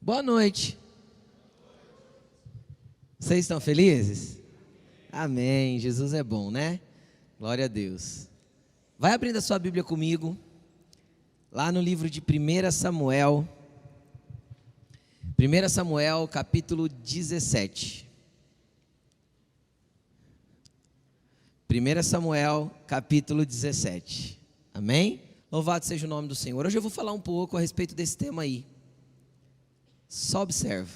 Boa noite. Vocês estão felizes? Amém. Jesus é bom, né? Glória a Deus. Vai abrindo a sua Bíblia comigo, lá no livro de 1 Samuel. 1 Samuel, capítulo 17. 1 Samuel, capítulo 17. Amém? Louvado seja o nome do Senhor. Hoje eu vou falar um pouco a respeito desse tema aí. Só observa.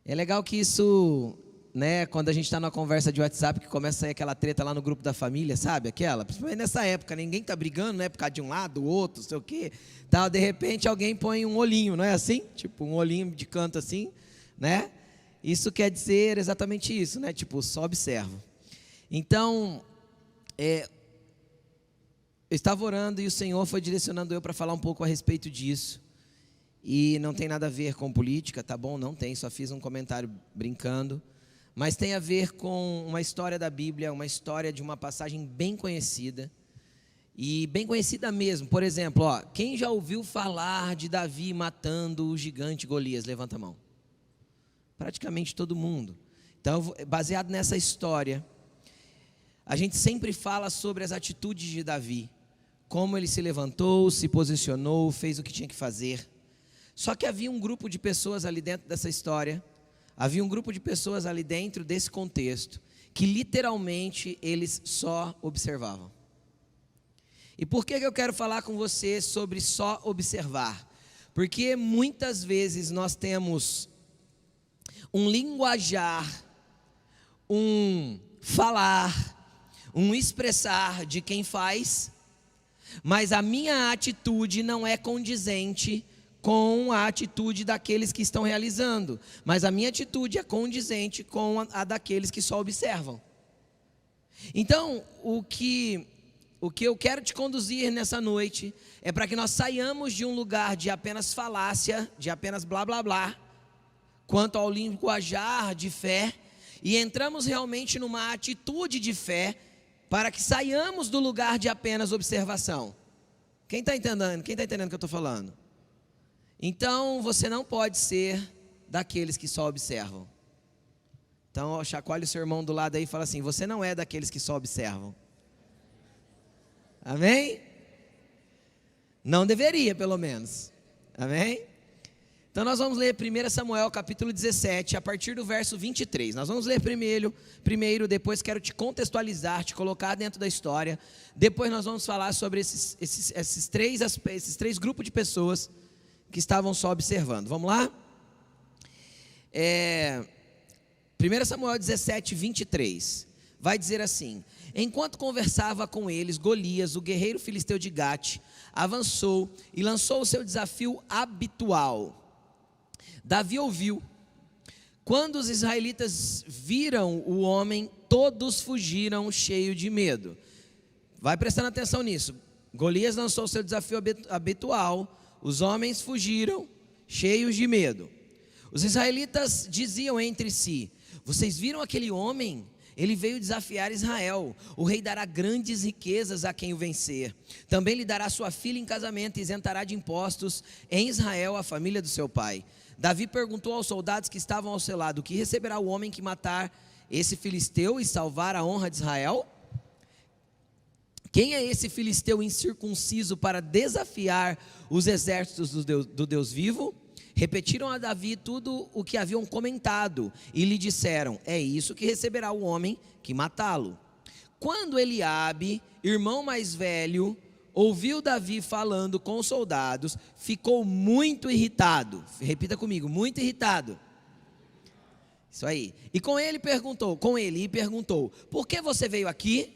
É legal que isso, né, quando a gente está numa conversa de WhatsApp, que começa a sair aquela treta lá no grupo da família, sabe? Aquela, principalmente nessa época, ninguém está brigando, né, por causa de um lado, do outro, não sei o quê. Tal, de repente alguém põe um olhinho, não é assim? Tipo, um olhinho de canto assim, né? Isso quer dizer exatamente isso, né? Tipo, só observa. Então, eu estava orando e o Senhor foi direcionando eu para falar um pouco a respeito disso. E não tem nada a ver com política, tá bom? Não tem, só fiz um comentário brincando. Mas tem a ver com uma história da Bíblia, uma história de uma passagem bem conhecida. E bem conhecida mesmo. Por exemplo, quem já ouviu falar de Davi matando o gigante Golias? Levanta a mão. Praticamente todo mundo. Então, baseado nessa história, a gente sempre fala sobre as atitudes de Davi. Como ele se levantou, se posicionou, fez o que tinha que fazer. Só que havia um grupo de pessoas ali dentro dessa história, havia um grupo de pessoas ali dentro desse contexto, que literalmente eles só observavam. E por que eu quero falar com você sobre só observar? Porque muitas vezes nós temos um linguajar, um falar, um expressar de quem faz, mas a minha atitude não é condizente com a atitude daqueles que estão realizando, mas a minha atitude é condizente com a daqueles que só observam. Então, o que eu quero te conduzir nessa noite é para que nós saiamos de um lugar de apenas falácia, de apenas blá blá blá, quanto ao linguajar de fé, e entramos realmente numa atitude de fé, para que saiamos do lugar de apenas observação. Quem está entendendo? Quem está entendendo o que eu estou falando? Então, você não pode ser daqueles que só observam. Então, chacoalhe o seu irmão do lado aí e fala assim: você não é daqueles que só observam. Amém? Não deveria, pelo menos. Amém? Então, nós vamos ler 1 Samuel, capítulo 17, a partir do verso 23. Nós vamos ler primeiro, depois quero te contextualizar, te colocar dentro da história. Depois nós vamos falar sobre esses três grupos de pessoas que estavam só observando. Vamos lá? 1 Samuel 17, 23, vai dizer assim: enquanto conversava com eles, Golias, o guerreiro filisteu de Gate, avançou e lançou o seu desafio habitual. Davi ouviu. Quando os israelitas viram o homem, todos fugiram cheios de medo. Vai prestando atenção nisso. Golias lançou o seu desafio habitual. Os homens fugiram, cheios de medo. Os israelitas diziam entre si: vocês viram aquele homem? Ele veio desafiar Israel. O rei dará grandes riquezas a quem o vencer. Também lhe dará sua filha em casamento e isentará de impostos em Israel a família do seu pai. Davi perguntou aos soldados que estavam ao seu lado: o que receberá o homem que matar esse filisteu e salvar a honra de Israel? Quem é esse filisteu incircunciso para desafiar os exércitos do Deus vivo? Repetiram a Davi tudo o que haviam comentado e lhe disseram: é isso que receberá o homem que matá-lo. Quando Eliabe, irmão mais velho, ouviu Davi falando com os soldados, ficou muito irritado. Repita comigo: muito irritado. Isso aí. E com ele perguntou: por que você veio aqui?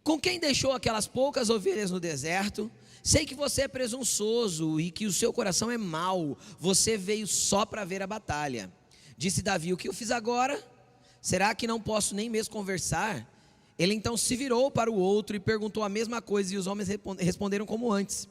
Com quem deixou aquelas poucas ovelhas no deserto? Sei que você é presunçoso e que o seu coração é mau. Você veio só para ver a batalha. Disse Davi: o que eu fiz agora? Será que não posso nem mesmo conversar? Ele então se virou para o outro e perguntou a mesma coisa, e os homens responderam como antes.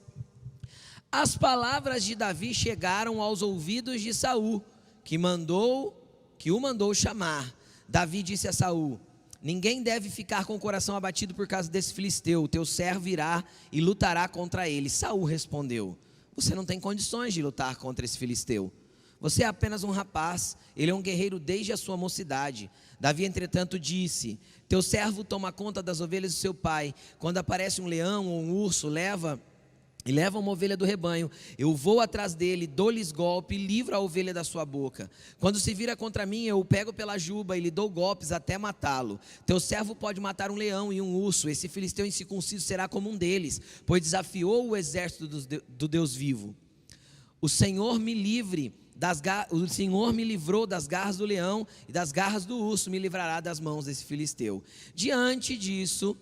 As palavras de Davi chegaram aos ouvidos de Saul, que o mandou chamar. Davi disse a Saul: ninguém deve ficar com o coração abatido por causa desse filisteu. O teu servo irá e lutará contra ele. Saul respondeu: você não tem condições de lutar contra esse filisteu. Você é apenas um rapaz, ele é um guerreiro desde a sua mocidade. Davi, entretanto, disse: teu servo toma conta das ovelhas do seu pai. Quando aparece um leão ou um urso, leva uma ovelha do rebanho, eu vou atrás dele, dou-lhes golpe e livro a ovelha da sua boca. Quando se vira contra mim, eu o pego pela juba e lhe dou golpes até matá-lo. Teu servo pode matar um leão e um urso, esse filisteu incircunciso será como um deles, pois desafiou o exército do Deus vivo. O Senhor me livrou das garras do leão e das garras do urso me livrará das mãos desse filisteu. Diante disso,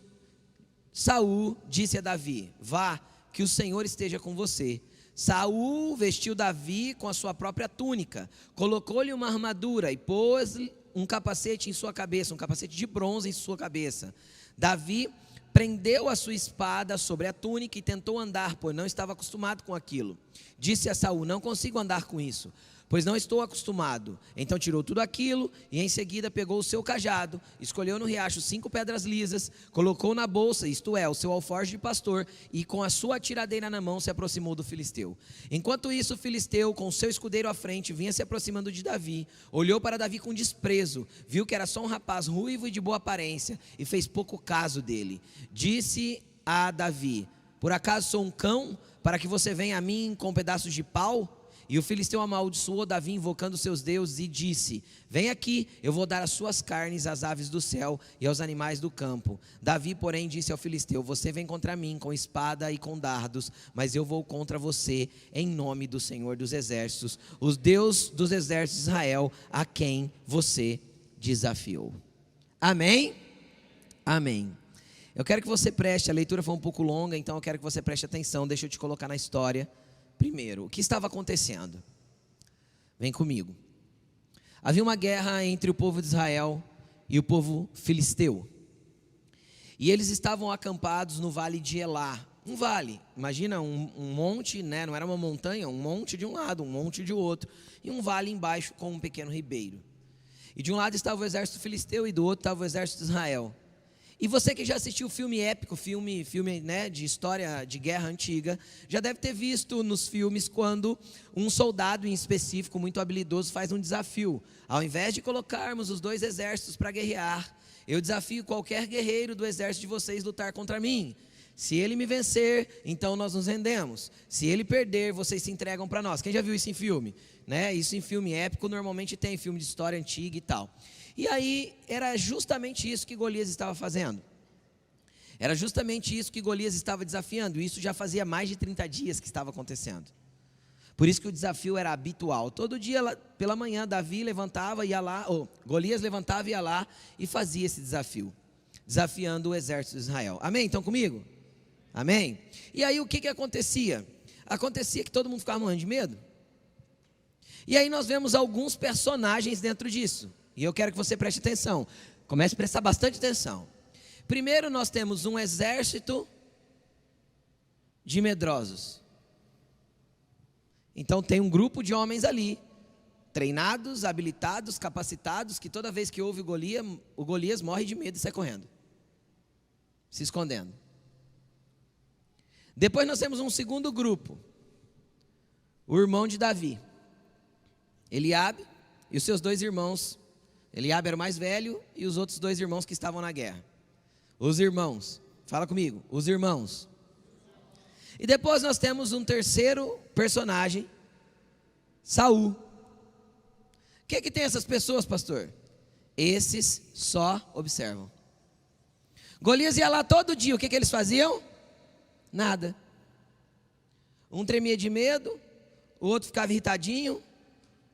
Saul disse a Davi: vá, que o Senhor esteja com você. Saul vestiu Davi com a sua própria túnica, colocou-lhe uma armadura e pôs um capacete em sua cabeça, um capacete de bronze em sua cabeça. Davi prendeu a sua espada sobre a túnica e tentou andar, pois não estava acostumado com aquilo. Disse a Saul: não consigo andar com isso, pois não estou acostumado. Então tirou tudo aquilo e em seguida pegou o seu cajado, escolheu no riacho 5 pedras lisas, colocou na bolsa, isto é, o seu alforje de pastor, e com a sua tiradeira na mão se aproximou do filisteu. Enquanto isso, o filisteu, com o seu escudeiro à frente, vinha se aproximando de Davi, olhou para Davi com desprezo, viu que era só um rapaz ruivo e de boa aparência, e fez pouco caso dele. Disse a Davi: por acaso sou um cão, para que você venha a mim com pedaços de pau? E o filisteu amaldiçoou Davi invocando seus deuses e disse: vem aqui, eu vou dar as suas carnes às aves do céu e aos animais do campo. Davi, porém, disse ao filisteu: você vem contra mim com espada e com dardos, mas eu vou contra você em nome do Senhor dos exércitos, os Deus dos exércitos de Israel, a quem você desafiou. Amém? Amém. Eu quero que você preste, a leitura foi um pouco longa, então eu quero que você preste atenção. Deixa eu te colocar na história. Primeiro, o que estava acontecendo? Vem comigo. Havia uma guerra entre o povo de Israel e o povo filisteu. E eles estavam acampados no vale de Elá. Um vale, imagina um monte, né? Não era uma montanha, um monte de um lado, um monte de outro. E um vale embaixo com um pequeno ribeiro. E de um lado estava o exército filisteu e do outro estava o exército de Israel. E você que já assistiu filme épico, filme né, de história de guerra antiga, já deve ter visto nos filmes quando um soldado em específico, muito habilidoso, faz um desafio. Ao invés de colocarmos os 2 exércitos para guerrear, eu desafio qualquer guerreiro do exército de vocês a lutar contra mim. Se ele me vencer, então nós nos rendemos. Se ele perder, vocês se entregam para nós. Quem já viu isso em filme? Né? Isso em filme épico normalmente tem, filme de história antiga e tal. E aí, era justamente isso que Golias estava fazendo. Era justamente isso que Golias estava desafiando. Isso já fazia mais de 30 dias que estava acontecendo. Por isso que o desafio era habitual. Todo dia, pela manhã, Davi levantava, ia lá, Golias levantava, ia lá e fazia esse desafio, desafiando o exército de Israel. Amém? Estão comigo? Amém? E aí, o que acontecia? Acontecia que todo mundo ficava morrendo de medo. E aí, nós vemos alguns personagens dentro disso. E eu quero que você preste atenção. Comece a prestar bastante atenção. Primeiro, nós temos um exército de medrosos. Então tem um grupo de homens ali, treinados, habilitados, capacitados, que toda vez que ouve o Golias morre de medo e sai correndo, se escondendo. Depois nós temos um segundo grupo, o irmão de Davi, Eliabe e os seus 2 irmãos. Eliabe era o mais velho e os outros 2 irmãos que estavam na guerra. Os irmãos, fala comigo, os irmãos. E depois nós temos um terceiro personagem, Saul. O que tem essas pessoas, pastor? Esses só observam. Golias ia lá todo dia, o que eles faziam? Nada. Um tremia de medo, o outro ficava irritadinho,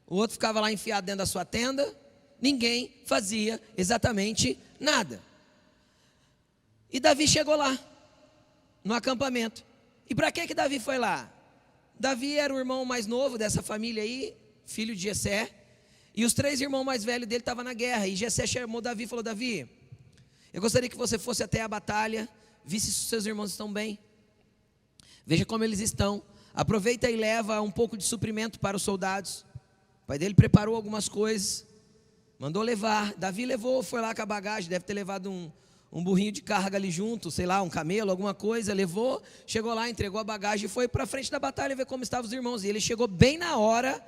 o outro ficava lá enfiado dentro da sua tenda. Ninguém fazia exatamente nada. E Davi chegou lá, no acampamento. E para que Davi foi lá? Davi era o irmão mais novo dessa família aí, filho de Jessé. E os 3 irmãos mais velhos dele estavam na guerra. E Jessé chamou Davi e falou: Davi, eu gostaria que você fosse até a batalha, visse se os seus irmãos estão bem. Veja como eles estão. Aproveita e leva um pouco de suprimento para os soldados. O pai dele preparou algumas coisas, mandou levar. Davi levou, foi lá com a bagagem, deve ter levado um burrinho de carga ali junto, sei lá, um camelo, alguma coisa, levou, chegou lá, entregou a bagagem e foi para frente da batalha ver como estavam os irmãos. E ele chegou bem na hora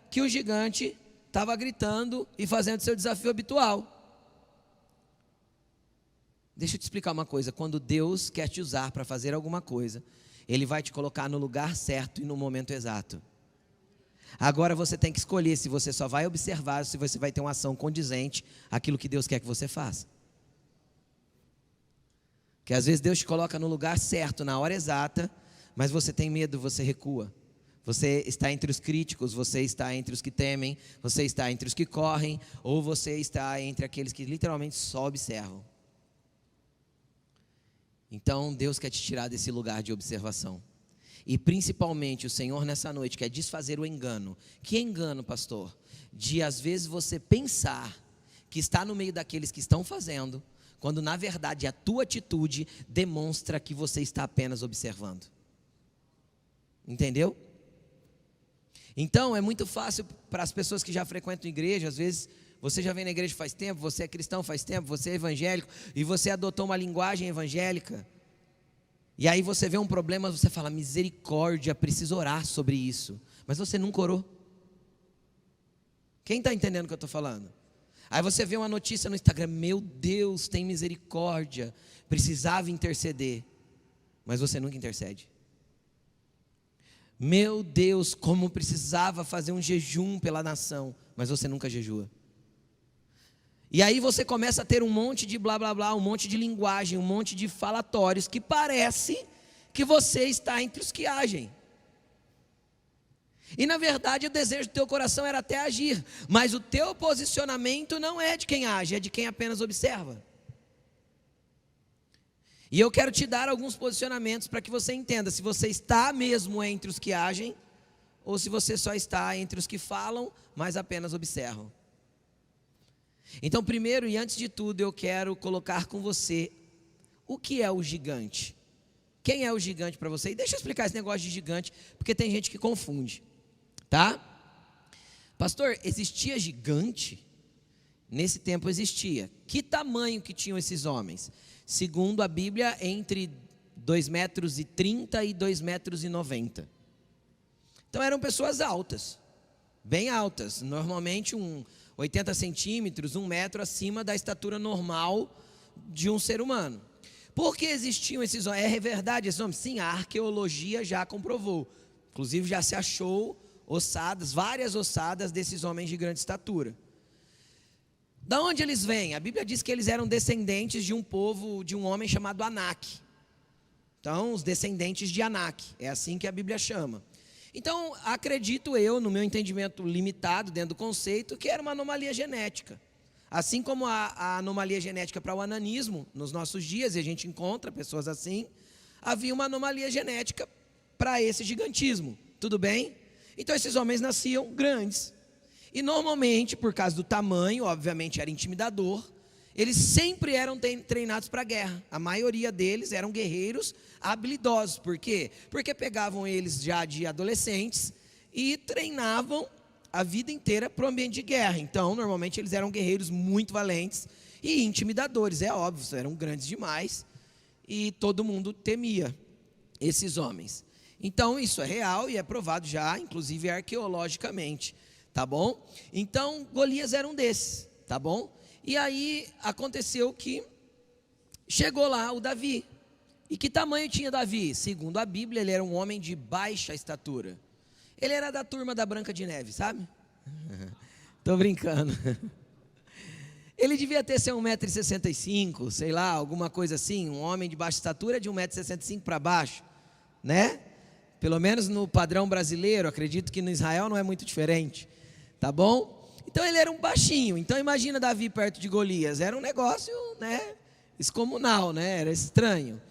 que o gigante estava gritando e fazendo seu desafio habitual. Deixa eu te explicar uma coisa, quando Deus quer te usar para fazer alguma coisa, Ele vai te colocar no lugar certo e no momento exato. Agora você tem que escolher se você só vai observar ou se você vai ter uma ação condizente àquilo que Deus quer que você faça. Porque às vezes Deus te coloca no lugar certo, na hora exata, mas você tem medo, você recua. Você está entre os críticos, você está entre os que temem, você está entre os que correm, ou você está entre aqueles que literalmente só observam. Então Deus quer te tirar desse lugar de observação. E principalmente o Senhor nessa noite quer desfazer o engano. Que engano, pastor? De às vezes você pensar que está no meio daqueles que estão fazendo, quando na verdade a tua atitude demonstra que você está apenas observando. Entendeu? Então é muito fácil para as pessoas que já frequentam igreja, às vezes você já vem na igreja faz tempo, você é cristão faz tempo, você é evangélico, e você adotou uma linguagem evangélica, e aí você vê um problema, você fala, misericórdia, preciso orar sobre isso, mas você nunca orou. Quem está entendendo o que eu estou falando? Aí você vê uma notícia no Instagram, meu Deus, tem misericórdia, precisava interceder, mas você nunca intercede. Meu Deus, como precisava fazer um jejum pela nação, mas você nunca jejua. E aí você começa a ter um monte de blá blá blá, um monte de linguagem, um monte de falatórios que parece que você está entre os que agem. E na verdade o desejo do teu coração era até agir, mas o teu posicionamento não é de quem age, é de quem apenas observa. E eu quero te dar alguns posicionamentos para que você entenda se você está mesmo entre os que agem, ou se você só está entre os que falam, mas apenas observam. Então primeiro e antes de tudo eu quero colocar com você o que é o gigante. Quem é o gigante para você? E deixa eu explicar esse negócio de gigante, porque tem gente que confunde, tá? Pastor, existia gigante? Nesse tempo existia. Que tamanho que tinham esses homens? Segundo a Bíblia, entre 2,30 metros e 2,90 metros. Então eram pessoas altas, bem altas, normalmente 80 centímetros, 1 metro acima da estatura normal de um ser humano. Por que existiam esses homens? É verdade esses homens? Sim, a arqueologia já comprovou. Inclusive já se achou ossadas, várias ossadas desses homens de grande estatura. Da onde eles vêm? A Bíblia diz que eles eram descendentes de um povo, de um homem chamado Anak. Então, os descendentes de Anak, é assim que a Bíblia chama. Então, acredito eu, no meu entendimento limitado, dentro do conceito, que era uma anomalia genética. Assim como a anomalia genética para o ananismo, nos nossos dias, e a gente encontra pessoas assim, havia uma anomalia genética para esse gigantismo, tudo bem? Então, esses homens nasciam grandes. E normalmente, por causa do tamanho, obviamente era intimidador, eles sempre eram treinados para a guerra. A maioria deles eram guerreiros habilidosos. Por quê? Porque pegavam eles já de adolescentes e treinavam a vida inteira para o ambiente de guerra. Então, normalmente eles eram guerreiros muito valentes e intimidadores, é óbvio, eram grandes demais e todo mundo temia esses homens. Então, isso é real e é provado já, inclusive arqueologicamente. Tá bom? Então, Golias era um desses, tá bom? E aí, aconteceu que chegou lá o Davi. E que tamanho tinha Davi? Segundo a Bíblia, ele era um homem de baixa estatura. Ele era da turma da Branca de Neve, sabe? Tô brincando. Ele devia ter ser 1,65 m, sei lá, alguma coisa assim. Um homem de baixa estatura de 1,65 m para baixo, né? Pelo menos no padrão brasileiro, acredito que no Israel não é muito diferente. Tá bom? Então ele era um baixinho. Então imagina Davi perto de Golias. Era um negócio, né, excomunal, né? Era estranho.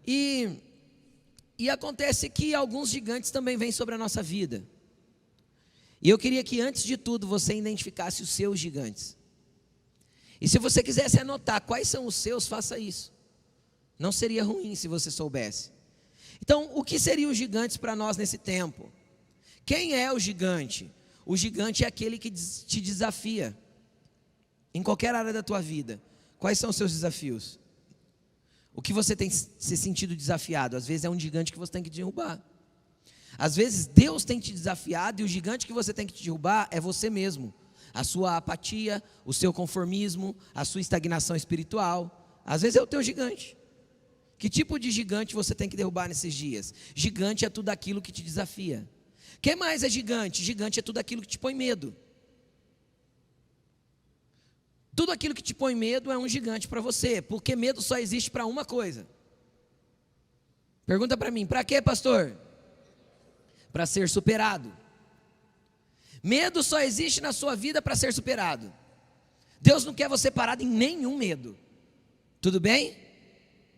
E acontece que alguns gigantes também vêm sobre a nossa vida. E eu queria que antes de tudo você identificasse os seus gigantes. E se você quisesse anotar quais são os seus, faça isso. Não seria ruim se você soubesse. Então, o que seriam os gigantes para nós nesse tempo? Quem é o gigante? O gigante é aquele que te desafia em qualquer área da tua vida. Quais são os seus desafios? O que você tem se sentido desafiado? Às vezes é um gigante que você tem que derrubar. Às vezes Deus tem te desafiado e o gigante que você tem que derrubar é você mesmo. A sua apatia, o seu conformismo, a sua estagnação espiritual. Às vezes é o teu gigante. Que tipo de gigante você tem que derrubar nesses dias? Gigante é tudo aquilo que te desafia. O que mais é gigante? Gigante é tudo aquilo que te põe medo. Tudo aquilo que te põe medo é um gigante para você, porque medo só existe para uma coisa. Pergunta para mim, para quê, pastor? Para ser superado. Medo só existe na sua vida para ser superado. Deus não quer você parado em nenhum medo. Tudo bem?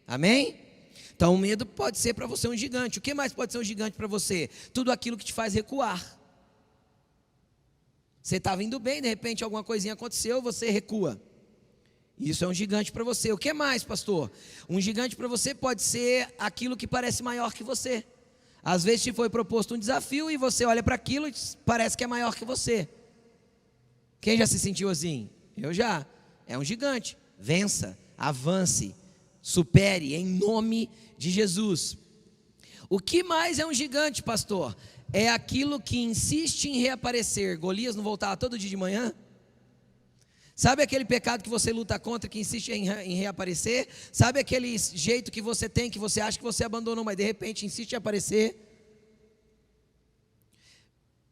Amém? Então o medo pode ser para você um gigante. O que mais pode ser um gigante para você? Tudo aquilo que te faz recuar. Você estava indo bem, de repente alguma coisinha aconteceu, você recua. Isso é um gigante para você. O que mais, pastor? Um gigante para você pode ser aquilo que parece maior que você. Às vezes te foi proposto um desafio e você olha para aquilo e parece que é maior que você. Quem já se sentiu assim? Eu já. É um gigante. Vença, avance, supere em nome de Jesus. O que mais é um gigante, pastor? É aquilo que insiste em reaparecer. Golias não voltava todo dia de manhã? Sabe aquele pecado que você luta contra, que insiste em reaparecer? Sabe aquele jeito que você tem, que você acha que você abandonou, mas de repente insiste em aparecer?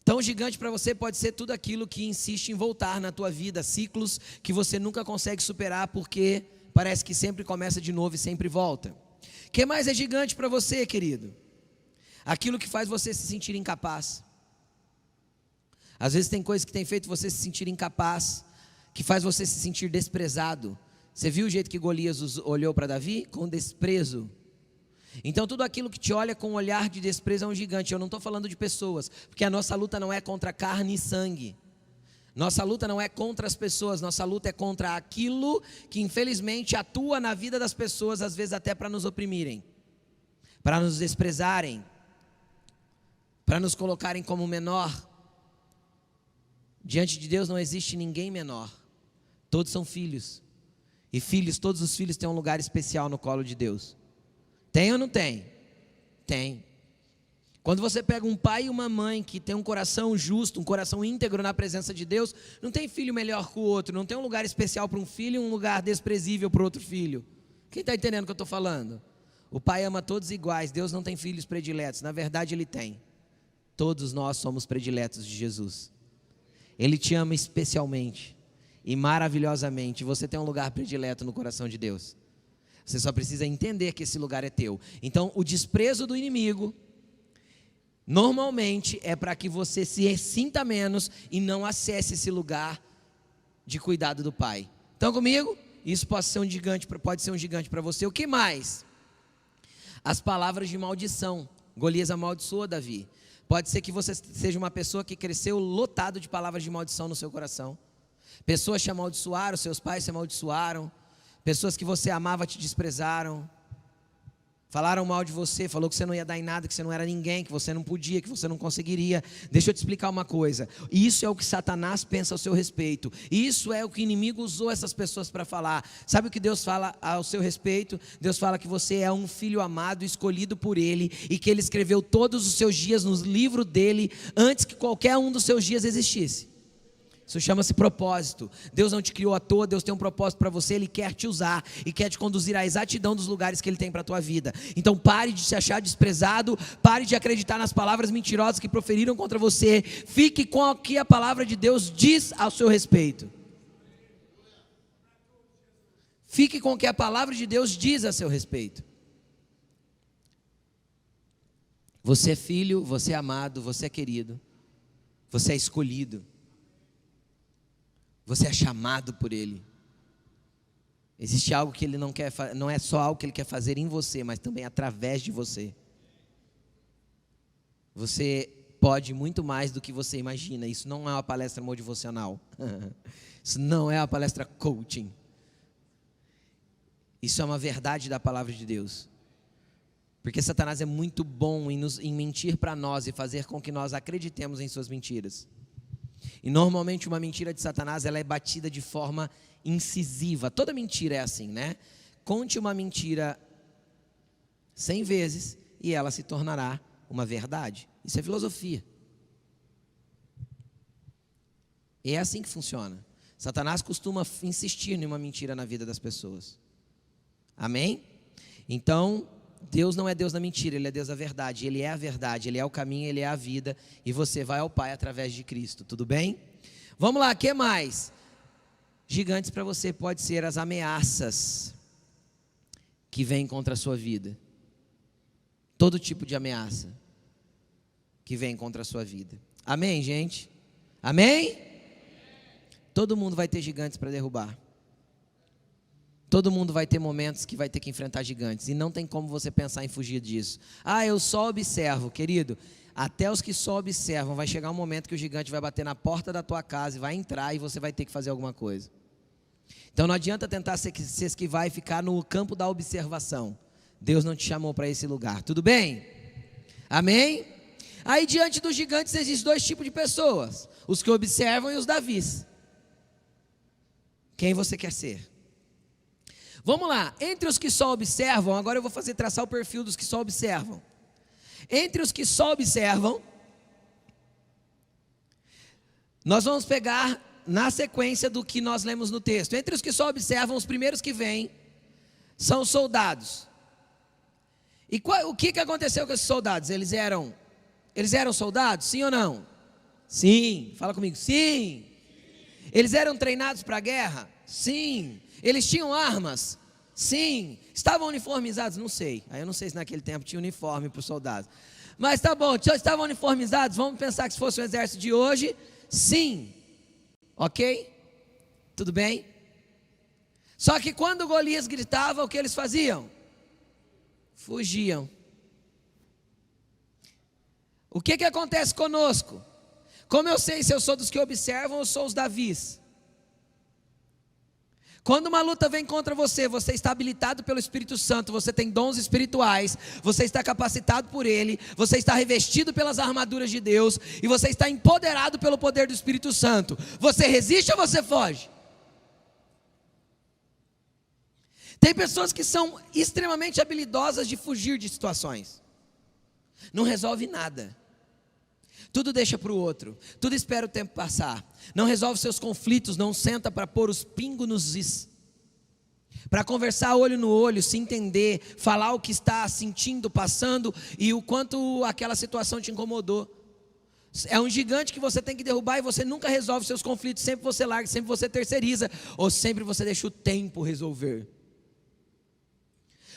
Então gigante para você pode ser tudo aquilo que insiste em voltar na tua vida, ciclos que você nunca consegue superar, porque parece que sempre começa de novo e sempre volta. O que mais é gigante para você, querido? Aquilo que faz você se sentir incapaz. Às vezes tem coisas que tem feito você se sentir incapaz, que faz você se sentir desprezado. Você viu o jeito que Golias olhou para Davi? Com desprezo. Então tudo aquilo que te olha com um olhar de desprezo é um gigante. Eu não estou falando de pessoas, porque a nossa luta não é contra carne e sangue. Nossa luta não é contra as pessoas, nossa luta é contra aquilo que infelizmente atua na vida das pessoas, às vezes até para nos oprimirem, para nos desprezarem, para nos colocarem como menor. Diante de Deus não existe ninguém menor. Todos são filhos. E filhos, todos os filhos têm um lugar especial no colo de Deus. Tem ou não tem? Tem. Quando você pega um pai e uma mãe que tem um coração justo, um coração íntegro na presença de Deus, não tem filho melhor que o outro, não tem um lugar especial para um filho e um lugar desprezível para o outro filho. Quem está entendendo o que eu estou falando? O pai ama todos iguais, Deus não tem filhos prediletos, na verdade Ele tem. Todos nós somos prediletos de Jesus. Ele te ama especialmente e maravilhosamente. Você tem um lugar predileto no coração de Deus. Você só precisa entender que esse lugar é teu. Então o desprezo do inimigo normalmente é para que você se sinta menos e não acesse esse lugar de cuidado do Pai. Estão comigo? Isso pode ser um gigante para você. O que mais? As palavras de maldição. Golias amaldiçoou Davi. Pode ser que você seja uma pessoa que cresceu lotado de palavras de maldição no seu coração. Pessoas te amaldiçoaram, seus pais te amaldiçoaram. Pessoas que você amava te desprezaram. Falaram mal de você, falou que você não ia dar em nada, que você não era ninguém, que você não podia, que você não conseguiria. Deixa eu te explicar uma coisa. Isso é o que Satanás pensa ao seu respeito. Isso é o que o inimigo usou essas pessoas para falar. Sabe o que Deus fala ao seu respeito? Deus fala que você é um filho amado, escolhido por Ele, e que Ele escreveu todos os seus dias no livro dEle, antes que qualquer um dos seus dias existisse. Isso chama-se propósito. Deus não te criou à toa, Deus tem um propósito para você, Ele quer te usar e quer te conduzir à exatidão dos lugares que Ele tem para a tua vida. Então pare de se achar desprezado, pare de acreditar nas palavras mentirosas que proferiram contra você, fique com o que a palavra de Deus diz ao seu respeito. Fique com o que a palavra de Deus diz a seu respeito. Você é filho, você é amado, você é querido, você é escolhido. Você é chamado por Ele. Existe algo que Ele não quer, não é só algo que Ele quer fazer em você, mas também através de você. Você pode muito mais do que você imagina. Isso não é uma palestra motivacional. Isso não é uma palestra coaching. Isso é uma verdade da palavra de Deus. Porque Satanás é muito bom em mentir para nós e fazer com que nós acreditemos em suas mentiras. E normalmente uma mentira de Satanás, ela é batida de forma incisiva. Toda mentira é assim, né? Conte uma mentira 100 vezes e ela se tornará uma verdade. Isso é filosofia. E é assim que funciona. Satanás costuma insistir em uma mentira na vida das pessoas. Amém? Então, Deus não é Deus da mentira, Ele é Deus da verdade. Ele é a verdade, Ele é o caminho, Ele é a vida. E você vai ao Pai através de Cristo, tudo bem? Vamos lá, o que mais? Gigantes para você pode ser as ameaças que vêm contra a sua vida. Todo tipo de ameaça que vem contra a sua vida. Amém, gente? Amém? Todo mundo vai ter gigantes para derrubar. Todo mundo vai ter momentos que vai ter que enfrentar gigantes. E não tem como você pensar em fugir disso. Ah, eu só observo. Querido, até os que só observam, vai chegar um momento que o gigante vai bater na porta da tua casa e vai entrar e você vai ter que fazer alguma coisa. Então não adianta tentar se esquivar e ficar no campo da observação. Deus não te chamou para esse lugar. Tudo bem? Amém? Aí diante dos gigantes existem dois tipos de pessoas. Os que observam e os Davis. Quem você quer ser? Vamos lá, entre os que só observam, agora eu vou traçar o perfil dos que só observam. Entre os que só observam, nós vamos pegar na sequência do que nós lemos no texto. Entre os que só observam, os primeiros que vêm são os soldados. E o que aconteceu com esses soldados? Eles eram soldados, sim ou não? Sim, fala comigo, sim. Eles eram treinados para a guerra? Sim. Eles tinham armas? Sim. Estavam uniformizados? Não sei. Aí eu não sei se naquele tempo tinha uniforme para os soldados. Mas tá bom, estavam uniformizados? Vamos pensar que se fosse o exército de hoje? Sim. Ok? Tudo bem? Só que quando Golias gritava, o que eles faziam? Fugiam. O que acontece conosco? Como eu sei se eu sou dos que observam ou sou os Davis? Quando uma luta vem contra você, você está habilitado pelo Espírito Santo, você tem dons espirituais, você está capacitado por Ele, você está revestido pelas armaduras de Deus e você está empoderado pelo poder do Espírito Santo. Você resiste ou você foge? Tem pessoas que são extremamente habilidosas de fugir de situações. Não resolve nada. Tudo deixa para o outro, tudo espera o tempo passar, não resolve seus conflitos, não senta para pôr os pingos nos is, para conversar olho no olho, se entender, falar o que está sentindo, passando e o quanto aquela situação te incomodou. É um gigante que você tem que derrubar e você nunca resolve seus conflitos, sempre você larga, sempre você terceiriza, ou sempre você deixa o tempo resolver.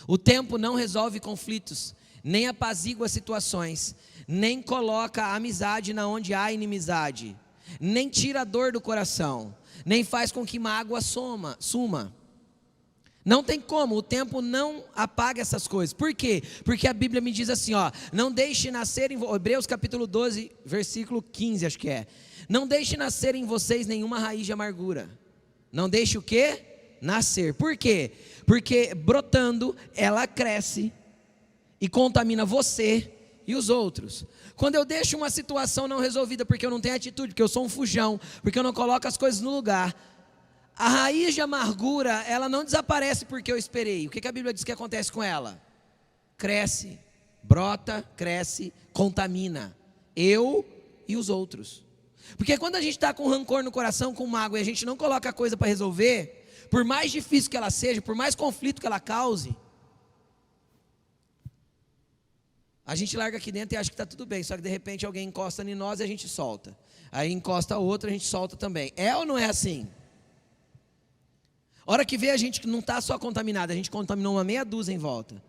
O tempo não resolve conflitos, nem apazigua situações, nem coloca a amizade na onde há inimizade, nem tira a dor do coração, nem faz com que mágoa suma. Não tem como, o tempo não apaga essas coisas. Por quê? Porque a Bíblia me diz assim, não deixe nascer em Hebreus capítulo 12, versículo 15, acho que é. Não deixe nascer em vocês nenhuma raiz de amargura. Não deixe o quê? Nascer. Por quê? Porque brotando, ela cresce e contamina você e os outros. Quando eu deixo uma situação não resolvida porque eu não tenho atitude, porque eu sou um fujão, porque eu não coloco as coisas no lugar, a raiz de amargura, ela não desaparece porque eu esperei. O que a Bíblia diz que acontece com ela? Cresce, brota, cresce, contamina eu e os outros. Porque quando a gente está com rancor no coração, com mágoa, e a gente não coloca a coisa para resolver, por mais difícil que ela seja, por mais conflito que ela cause, a gente larga aqui dentro e acha que está tudo bem, só que de repente alguém encosta em nós e a gente solta. Aí encosta outra, a gente solta também. É ou não é assim? Hora que vê a gente que não está só contaminada, a gente contaminou uma meia dúzia em volta.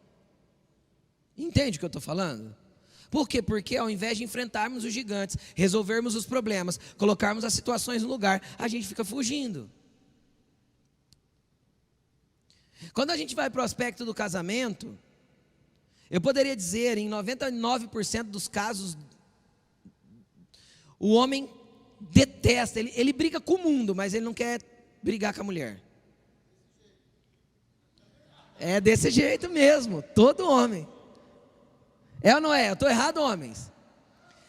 Entende o que eu estou falando? Por quê? Porque ao invés de enfrentarmos os gigantes, resolvermos os problemas, colocarmos as situações no lugar, a gente fica fugindo. Quando a gente vai para o aspecto do casamento, eu poderia dizer, em 99% dos casos, o homem detesta, ele briga com o mundo, mas ele não quer brigar com a mulher. É desse jeito mesmo, todo homem. É ou não é? Eu estou errado, homens?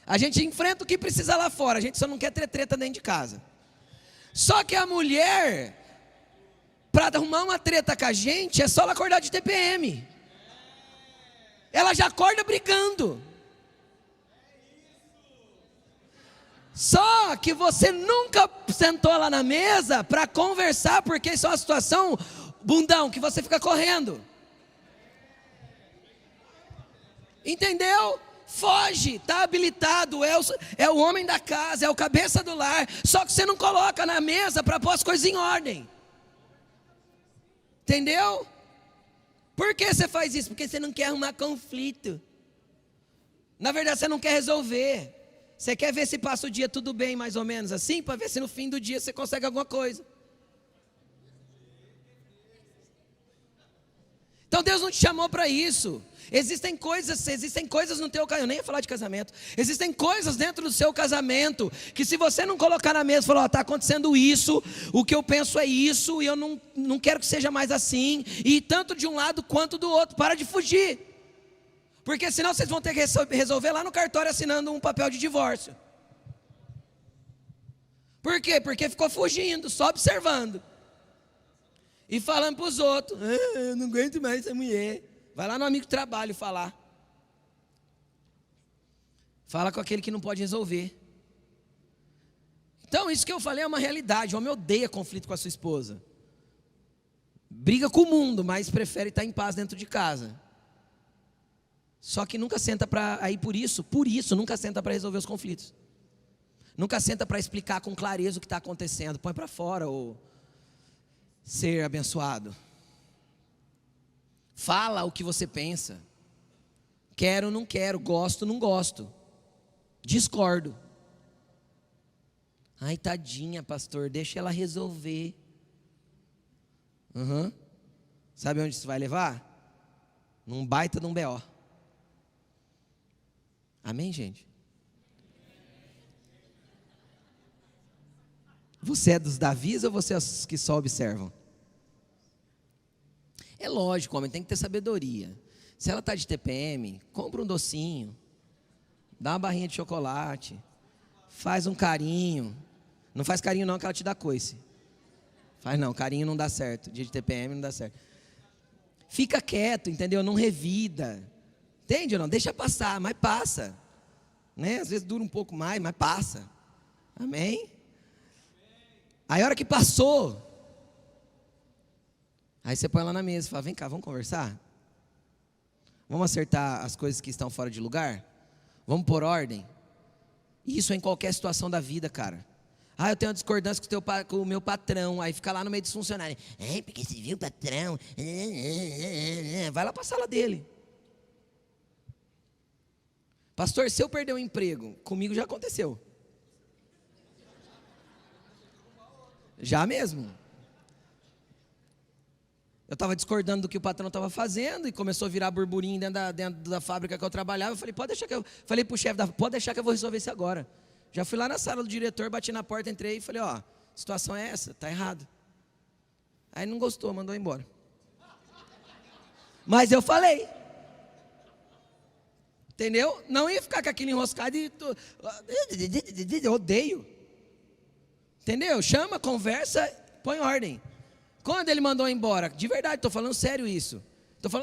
A gente enfrenta o que precisa lá fora, a gente só não quer ter treta dentro de casa. Só que a mulher, para arrumar uma treta com a gente, é só ela acordar de TPM. Ela já acorda brigando. Só que você nunca sentou lá na mesa para conversar, porque isso é uma situação, bundão, que você fica correndo. Entendeu? Foge, está habilitado, é o homem da casa, é o cabeça do lar. Só que você não coloca na mesa para pôr as coisas em ordem. Entendeu? Por que você faz isso? Porque você não quer arrumar conflito. Na verdade, você não quer resolver. Você quer ver se passa o dia tudo bem, mais ou menos assim, para ver se no fim do dia você consegue alguma coisa. Então Deus não te chamou para isso. Existem coisas no teu casamento. Eu nem ia falar de casamento. Existem coisas dentro do seu casamento que, se você não colocar na mesa, falar, está acontecendo isso, o que eu penso é isso, e eu não quero que seja mais assim, e tanto de um lado quanto do outro. Para de fugir. Porque senão vocês vão ter que resolver lá no cartório assinando um papel de divórcio. Por quê? Porque ficou fugindo, só observando. E falando para os outros, eu não aguento mais essa mulher. Vai lá no amigo de trabalho falar. Fala com aquele que não pode resolver. Então, isso que eu falei é uma realidade. O homem odeia conflito com a sua esposa. Briga com o mundo, mas prefere estar em paz dentro de casa. Só que nunca senta para, aí por isso, nunca senta para resolver os conflitos. Nunca senta para explicar com clareza o que está acontecendo. Põe para fora ou ser abençoado. Fala o que você pensa. Quero, não quero, gosto, não gosto. Discordo. Ai, tadinha, pastor, deixa ela resolver. Sabe onde isso vai levar? Num baita de um B.O. Amém, gente? Você é dos Davis ou você é dos que só observam? É lógico, homem, tem que ter sabedoria. Se ela está de TPM, compra um docinho, dá uma barrinha de chocolate, faz um carinho. Não faz carinho não, que ela te dá coice. Faz não, carinho não dá certo. Dia de TPM não dá certo. Fica quieto, entendeu? Não revida. Entende ou não? Deixa passar, mas passa. Né? Às vezes dura um pouco mais, mas passa. Amém? Aí a hora que passou, aí você põe ela na mesa e fala, vem cá, vamos conversar? Vamos acertar as coisas que estão fora de lugar? Vamos pôr ordem? Isso é em qualquer situação da vida, cara. Ah, eu tenho uma discordância com o meu patrão. Aí fica lá no meio dos funcionários. Porque você viu o patrão? Vai lá para a sala dele. Pastor, se eu perder o emprego, comigo já aconteceu. Já mesmo. Eu estava discordando do que o patrão estava fazendo e começou a virar burburinho dentro da fábrica que eu trabalhava. Eu falei, falei para o chefe, pode deixar que eu vou resolver isso agora. Já fui lá na sala do diretor, bati na porta, entrei e falei, a situação é essa, está errado. Aí não gostou, mandou embora. Mas eu falei. Entendeu? Não ia ficar com aquilo enroscado e... Eu odeio. Entendeu? Chama, conversa, põe ordem. Quando ele mandou embora, de verdade, estou falando sério isso.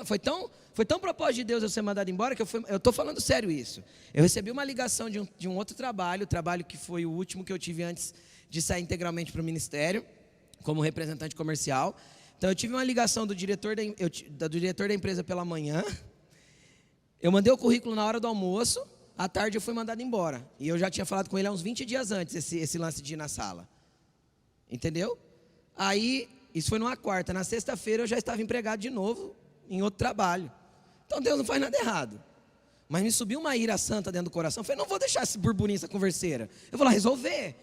Foi tão propósito de Deus eu ser mandado embora que eu estou falando sério isso. Eu recebi uma ligação de um outro trabalho, o trabalho que foi o último que eu tive antes de sair integralmente para o ministério, como representante comercial. Então eu tive uma ligação do diretor da empresa pela manhã. Eu mandei o currículo na hora do almoço, à tarde eu fui mandado embora. E eu já tinha falado com ele há uns 20 dias antes, esse lance de ir na sala. Entendeu? Aí, isso foi numa quarta. Na sexta-feira eu já estava empregado de novo em outro trabalho. Então Deus não faz nada errado. Mas me subiu uma ira santa dentro do coração. Eu falei, não vou deixar esse burburinho, essa converseira. Eu vou lá resolver.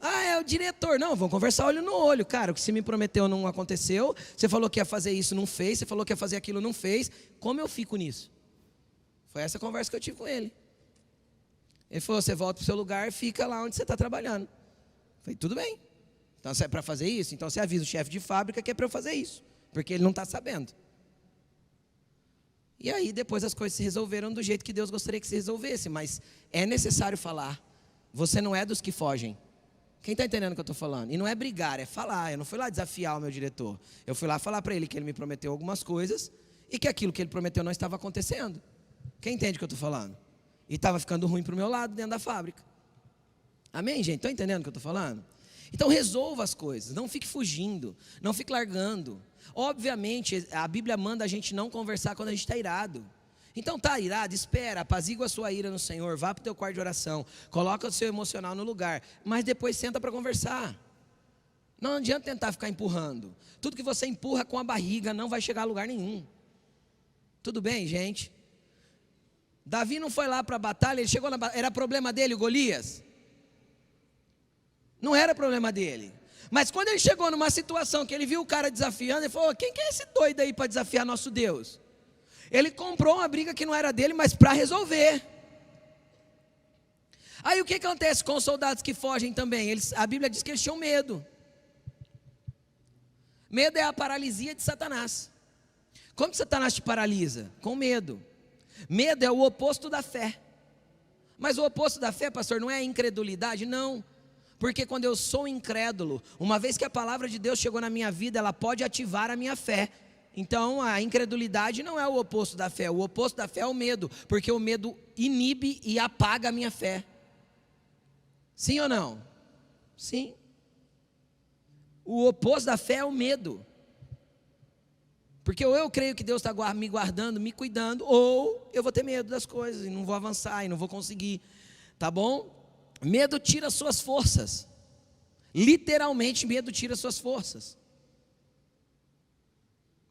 É o diretor. Não, vamos conversar olho no olho. Cara, o que você me prometeu não aconteceu. Você falou que ia fazer isso, não fez. Você falou que ia fazer aquilo, não fez. Como eu fico nisso? Foi essa conversa que eu tive com ele. Ele falou, você volta para o seu lugar, fica lá onde você está trabalhando. Eu falei, tudo bem. Então, se é para fazer isso, então você avisa o chefe de fábrica que é para eu fazer isso. Porque ele não está sabendo. E aí, depois as coisas se resolveram do jeito que Deus gostaria que se resolvesse. Mas é necessário falar. Você não é dos que fogem. Quem está entendendo o que eu estou falando? E não é brigar, é falar. Eu não fui lá desafiar o meu diretor. Eu fui lá falar para ele que ele me prometeu algumas coisas e que aquilo que ele prometeu não estava acontecendo. Quem entende o que eu estou falando? E estava ficando ruim para o meu lado dentro da fábrica. Amém, gente? Estão entendendo o que eu estou falando? Então resolva as coisas, não fique fugindo, não fique largando. Obviamente, a Bíblia manda a gente não conversar quando a gente está irado. Então está irado, espera, apazigua a sua ira no Senhor, vá para o teu quarto de oração, coloca o seu emocional no lugar, mas depois senta para conversar. Não adianta tentar ficar empurrando. Tudo que você empurra com a barriga não vai chegar a lugar nenhum. Tudo bem, gente? Davi não foi lá para a batalha, ele chegou na batalha, era problema dele o Golias? Não era problema dele. Mas quando ele chegou numa situação que ele viu o cara desafiando, ele falou: quem que é esse doido aí para desafiar nosso Deus? Ele comprou uma briga que não era dele, mas para resolver. Aí o que acontece com os soldados que fogem também? A Bíblia diz que eles tinham medo. Medo é a paralisia de Satanás. Como que Satanás te paralisa? Com medo. Medo é o oposto da fé. Mas o oposto da fé, pastor, não é a incredulidade? Não. Porque quando eu sou incrédulo, uma vez que a palavra de Deus chegou na minha vida, ela pode ativar a minha fé. Então a incredulidade não é o oposto da fé. O oposto da fé é o medo. Porque o medo inibe e apaga a minha fé. Sim ou não? Sim. O oposto da fé é o medo. Porque ou eu creio que Deus está me guardando, me cuidando, ou eu vou ter medo das coisas e não vou avançar e não vou conseguir. Tá bom? Medo tira suas forças. Literalmente, medo tira suas forças.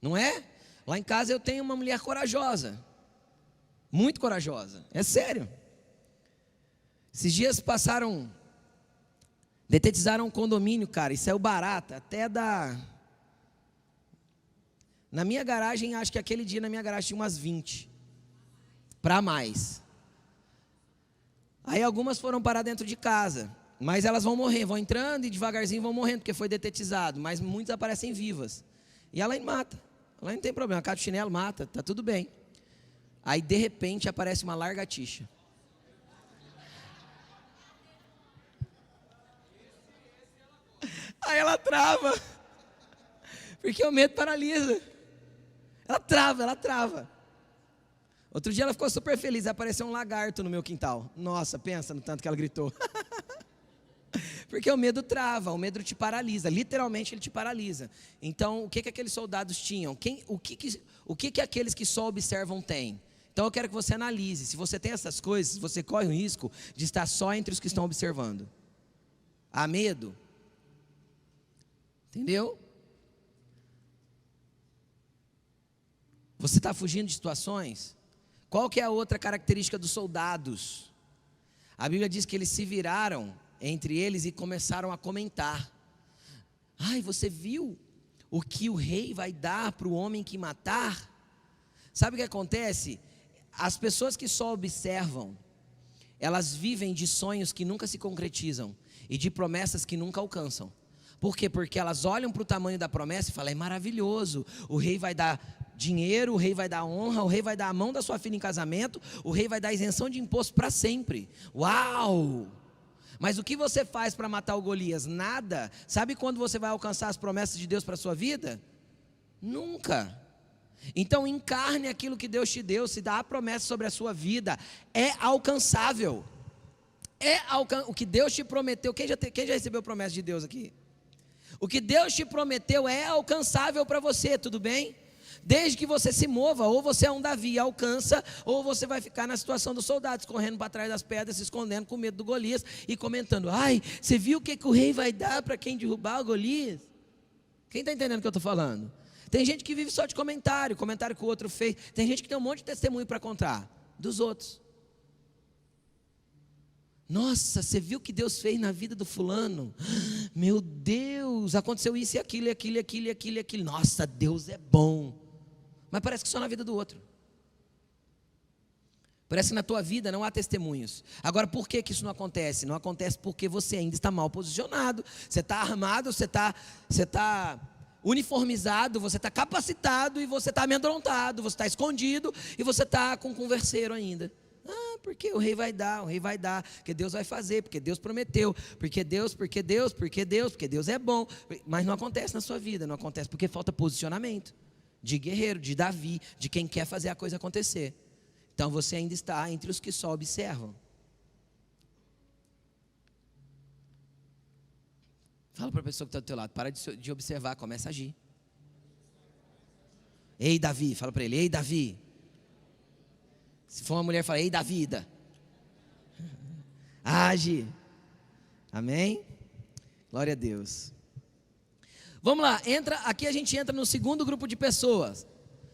Não é? Lá em casa eu tenho uma mulher corajosa. Muito corajosa. É sério. Esses dias detetizaram um condomínio, cara, e saiu barata, até na minha garagem, acho que aquele dia na minha garagem tinha umas 20, para mais. Aí algumas foram parar dentro de casa, mas elas vão morrer, vão entrando e devagarzinho vão morrendo, porque foi detetizado, mas muitas aparecem vivas. E ela mata, ela não tem problema, cata o chinelo, mata, tá tudo bem. Aí de repente aparece uma lagartixa. Aí ela trava, porque o medo paralisa. Ela trava. Outro dia ela ficou super feliz, apareceu um lagarto no meu quintal. Nossa, pensa no tanto que ela gritou. Porque o medo trava, o medo te paralisa, literalmente ele te paralisa. Então, o que aqueles soldados tinham? O que aqueles que só observam têm? Então eu quero que você analise, se você tem essas coisas, você corre o risco de estar só entre os que estão observando. Há medo? Entendeu? Você está fugindo de situações? Qual que é a outra característica dos soldados? A Bíblia diz que eles se viraram entre eles e começaram a comentar. Ai, você viu o que o rei vai dar para o homem que matar? Sabe o que acontece? As pessoas que só observam, elas vivem de sonhos que nunca se concretizam e de promessas que nunca alcançam. Por quê? Porque elas olham para o tamanho da promessa e falam: é maravilhoso, o rei vai dar dinheiro, o rei vai dar honra, o rei vai dar a mão da sua filha em casamento, o rei vai dar isenção de imposto para sempre. Uau! Mas o que você faz para matar o Golias? Nada. Sabe quando você vai alcançar as promessas de Deus para a sua vida? Nunca. Então encarne aquilo que Deus te deu. Se dá a promessa sobre a sua vida, é alcançável. O que Deus te prometeu. Quem já recebeu promessa de Deus aqui? O que Deus te prometeu é alcançável para você, tudo bem? Desde que você se mova, ou você é um Davi e alcança, ou você vai ficar na situação dos soldados, correndo para trás das pedras, se escondendo com medo do Golias e comentando: ai, você viu o que o rei vai dar para quem derrubar o Golias? Quem está entendendo o que eu estou falando? Tem gente que vive só de comentário que o outro fez. Tem gente que tem um monte de testemunho para contar dos outros. Nossa, você viu o que Deus fez na vida do fulano? Meu Deus, aconteceu isso e aquilo, e aquilo, e aquilo, e aquilo, e aquilo. Nossa, Deus é bom. Mas parece que só na vida do outro. Parece que na tua vida não há testemunhos. Agora, por que isso não acontece? Não acontece porque você ainda está mal posicionado. Você está armado, você está uniformizado, você está capacitado e você está amedrontado, você está escondido e você está com um converseiro ainda. Ah, porque o rei vai dar, porque Deus vai fazer, porque Deus prometeu, porque Deus é bom. Mas não acontece na sua vida, não acontece porque falta posicionamento de guerreiro, de Davi, de quem quer fazer a coisa acontecer. Então você ainda está entre os que só observam. Fala para a pessoa que está do teu lado, para de observar, começa a agir. Ei, Davi, fala para ele, ei, Davi. Se for uma mulher, fala, ei, Davida. Age. Amém? Glória a Deus. Vamos lá, aqui a gente entra no segundo grupo de pessoas.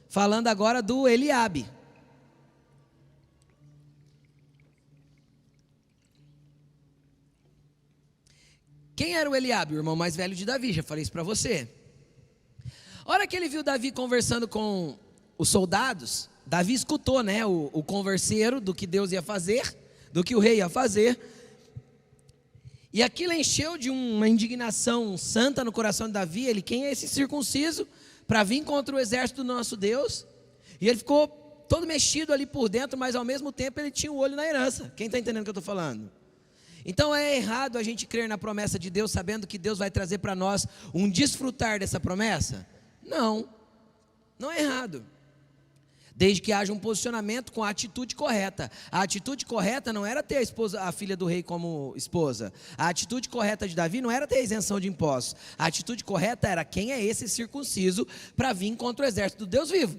Falando agora do Eliabe. Quem era o Eliabe? O irmão mais velho de Davi, já falei isso para você. A hora que ele viu Davi conversando com os soldados, Davi escutou, né, o converseiro do que Deus ia fazer, do que o rei ia fazer. E aquilo encheu de uma indignação santa no coração de Davi. Ele, quem é esse circunciso para vir contra o exército do nosso Deus? E ele ficou todo mexido ali por dentro, mas ao mesmo tempo ele tinha o olho na herança. Quem está entendendo o que eu estou falando? Então é errado a gente crer na promessa de Deus, sabendo que Deus vai trazer para nós um desfrutar dessa promessa? Não, não é errado. Desde que haja um posicionamento com a atitude correta. A atitude correta não era ter a filha do rei como esposa. A atitude correta de Davi não era ter isenção de impostos. A atitude correta era, quem é esse circunciso para vir contra o exército do Deus vivo?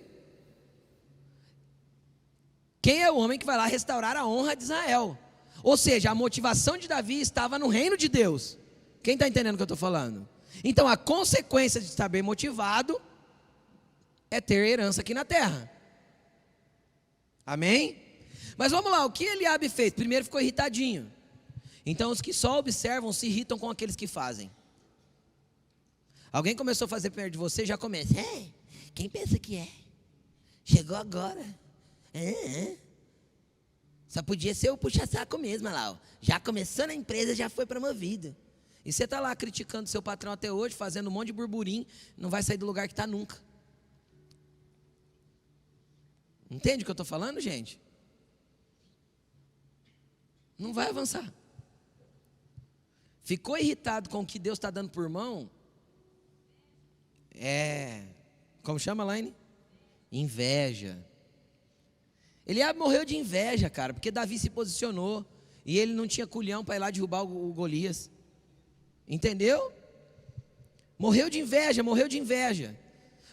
Quem é o homem que vai lá restaurar a honra de Israel? Ou seja, a motivação de Davi estava no reino de Deus. Quem está entendendo o que eu estou falando? Então a consequência de estar bem motivado é ter herança aqui na terra. Amém? Mas vamos lá, o que Eliabe fez? Primeiro ficou irritadinho. Então os que só observam se irritam com aqueles que fazem. Alguém começou a fazer perto de você, já começa. Quem pensa que é? Chegou agora. Só podia ser o puxa-saco mesmo, olha lá. Já começou na empresa, já foi promovido. E você está lá criticando seu patrão até hoje, fazendo um monte de burburinho, não vai sair do lugar que está nunca. Entende o que eu estou falando, gente? Não vai avançar. Ficou irritado com o que Deus está dando por mão? Como chama, Laine? Inveja. Eliabe morreu de inveja, cara, porque Davi se posicionou e ele não tinha culhão para ir lá derrubar o Golias. Entendeu? Morreu de inveja.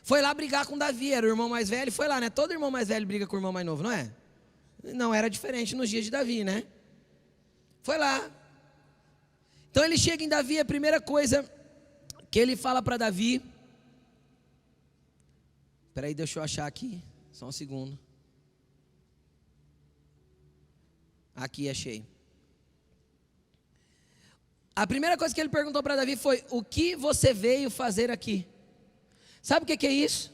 Foi lá brigar com Davi, era o irmão mais velho, foi lá, né? Todo irmão mais velho briga com o irmão mais novo, não é? Não era diferente nos dias de Davi, né? Foi lá. Então ele chega em Davi, a primeira coisa que ele fala para Davi. Espera aí, deixa eu achar aqui, só um segundo. Aqui, achei. A primeira coisa que ele perguntou para Davi foi: o que você veio fazer aqui? Sabe o que é isso?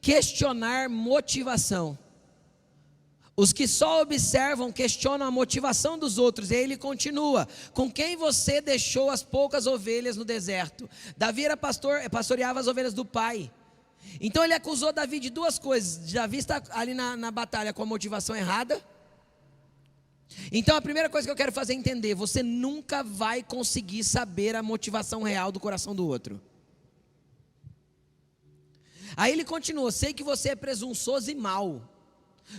Questionar motivação. Os que só observam questionam a motivação dos outros. E aí ele continua: com quem você deixou as poucas ovelhas no deserto? Davi era pastor, pastoreava as ovelhas do pai. Então ele acusou Davi de duas coisas. Davi está ali na batalha com a motivação errada. Então a primeira coisa que eu quero fazer é entender: você nunca vai conseguir saber a motivação real do coração do outro. Aí ele continua: sei que você é presunçoso e mau.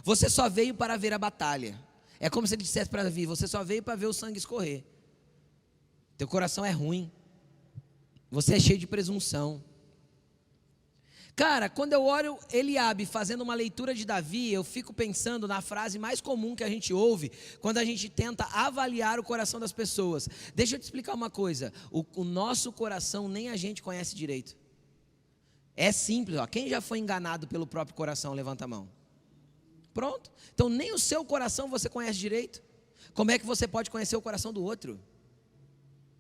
Você só veio para ver a batalha. É como se ele dissesse para Davi: você só veio para ver o sangue escorrer. Teu coração é ruim. Você é cheio de presunção. Cara, quando eu olho Eliabe fazendo uma leitura de Davi, eu fico pensando na frase mais comum que a gente ouve quando a gente tenta avaliar o coração das pessoas. Deixa eu te explicar uma coisa: o nosso coração nem a gente conhece direito. É simples, ó. Quem já foi enganado pelo próprio coração, levanta a mão. Pronto. Então nem o seu coração você conhece direito. Como é que você pode conhecer o coração do outro?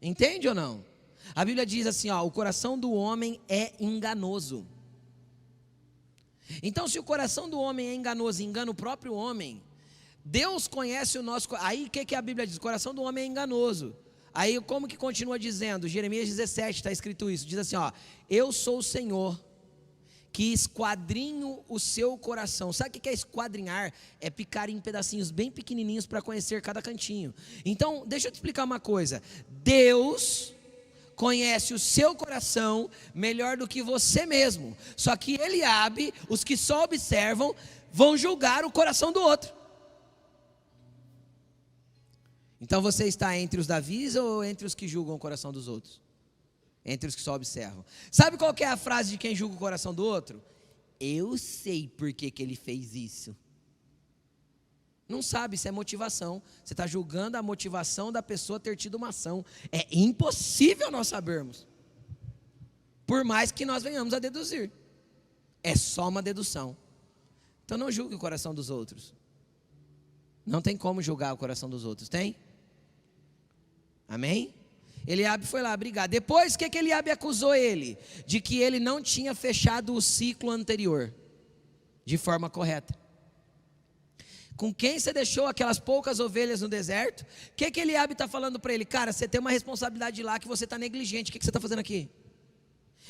Entende ou não? A Bíblia diz assim, ó: o coração do homem é enganoso. Então se o coração do homem é enganoso e engana o próprio homem, Deus conhece o nosso. Aí o que a Bíblia diz? O coração do homem é enganoso. Aí como que continua dizendo? Jeremias 17 está escrito isso. Diz assim, ó: eu sou o Senhor que esquadrinho o seu coração. Sabe o que é esquadrinhar? É picar em pedacinhos bem pequenininhos para conhecer cada cantinho. Então deixa eu te explicar uma coisa: Deus conhece o seu coração melhor do que você mesmo. Só que Eliabe, os que só observam, vão julgar o coração do outro. Então você está entre os Davis ou entre os que julgam o coração dos outros? Entre os que só observam. Sabe qual que é a frase de quem julga o coração do outro? Eu sei por que ele fez isso. Não sabe, isso é motivação. Você está julgando a motivação da pessoa ter tido uma ação. É impossível nós sabermos. Por mais que nós venhamos a deduzir. É só uma dedução. Então não julgue o coração dos outros. Não tem como julgar o coração dos outros, tem? Amém? Eliabe foi lá brigar. Depois, o que Eliabe acusou ele? De que ele não tinha fechado o ciclo anterior de forma correta. Com quem você deixou aquelas poucas ovelhas no deserto? O que Eliabe está falando para ele? Cara, você tem uma responsabilidade lá que você está negligente. O que você está fazendo aqui?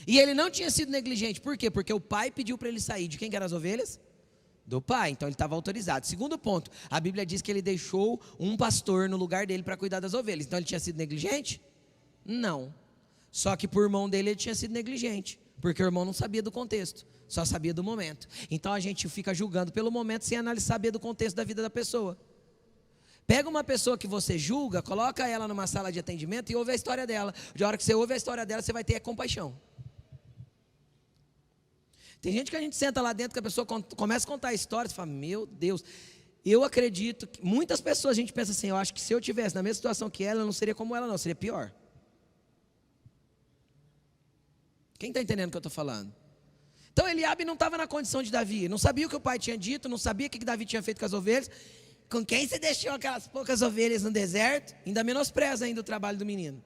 E ele não tinha sido negligente. Por quê? Porque o pai pediu para ele sair. De quem que eram as ovelhas? Do pai. Então ele estava autorizado. Segundo ponto, a Bíblia diz que ele deixou um pastor no lugar dele para cuidar das ovelhas. Então ele tinha sido negligente? Não. Só que por irmão dele ele tinha sido negligente. Porque o irmão não sabia do contexto. Só sabia do momento. Então a gente fica julgando pelo momento sem saber do contexto da vida da pessoa. Pega uma pessoa que você julga, coloca ela numa sala de atendimento e ouve a história dela. De hora que você ouve a história dela, você vai ter compaixão. Tem gente que a gente senta lá dentro, que a pessoa começa a contar a história, você fala, meu Deus, eu acredito que muitas pessoas a gente pensa assim, eu acho que se eu tivesse na mesma situação que ela, eu não seria como ela não, seria pior. Quem está entendendo o que eu estou falando? Então Eliabe não estava na condição de Davi, não sabia o que o pai tinha dito, não sabia o que Davi tinha feito com as ovelhas. Com quem você deixou aquelas poucas ovelhas no deserto? Ainda menospreza ainda o trabalho do menino.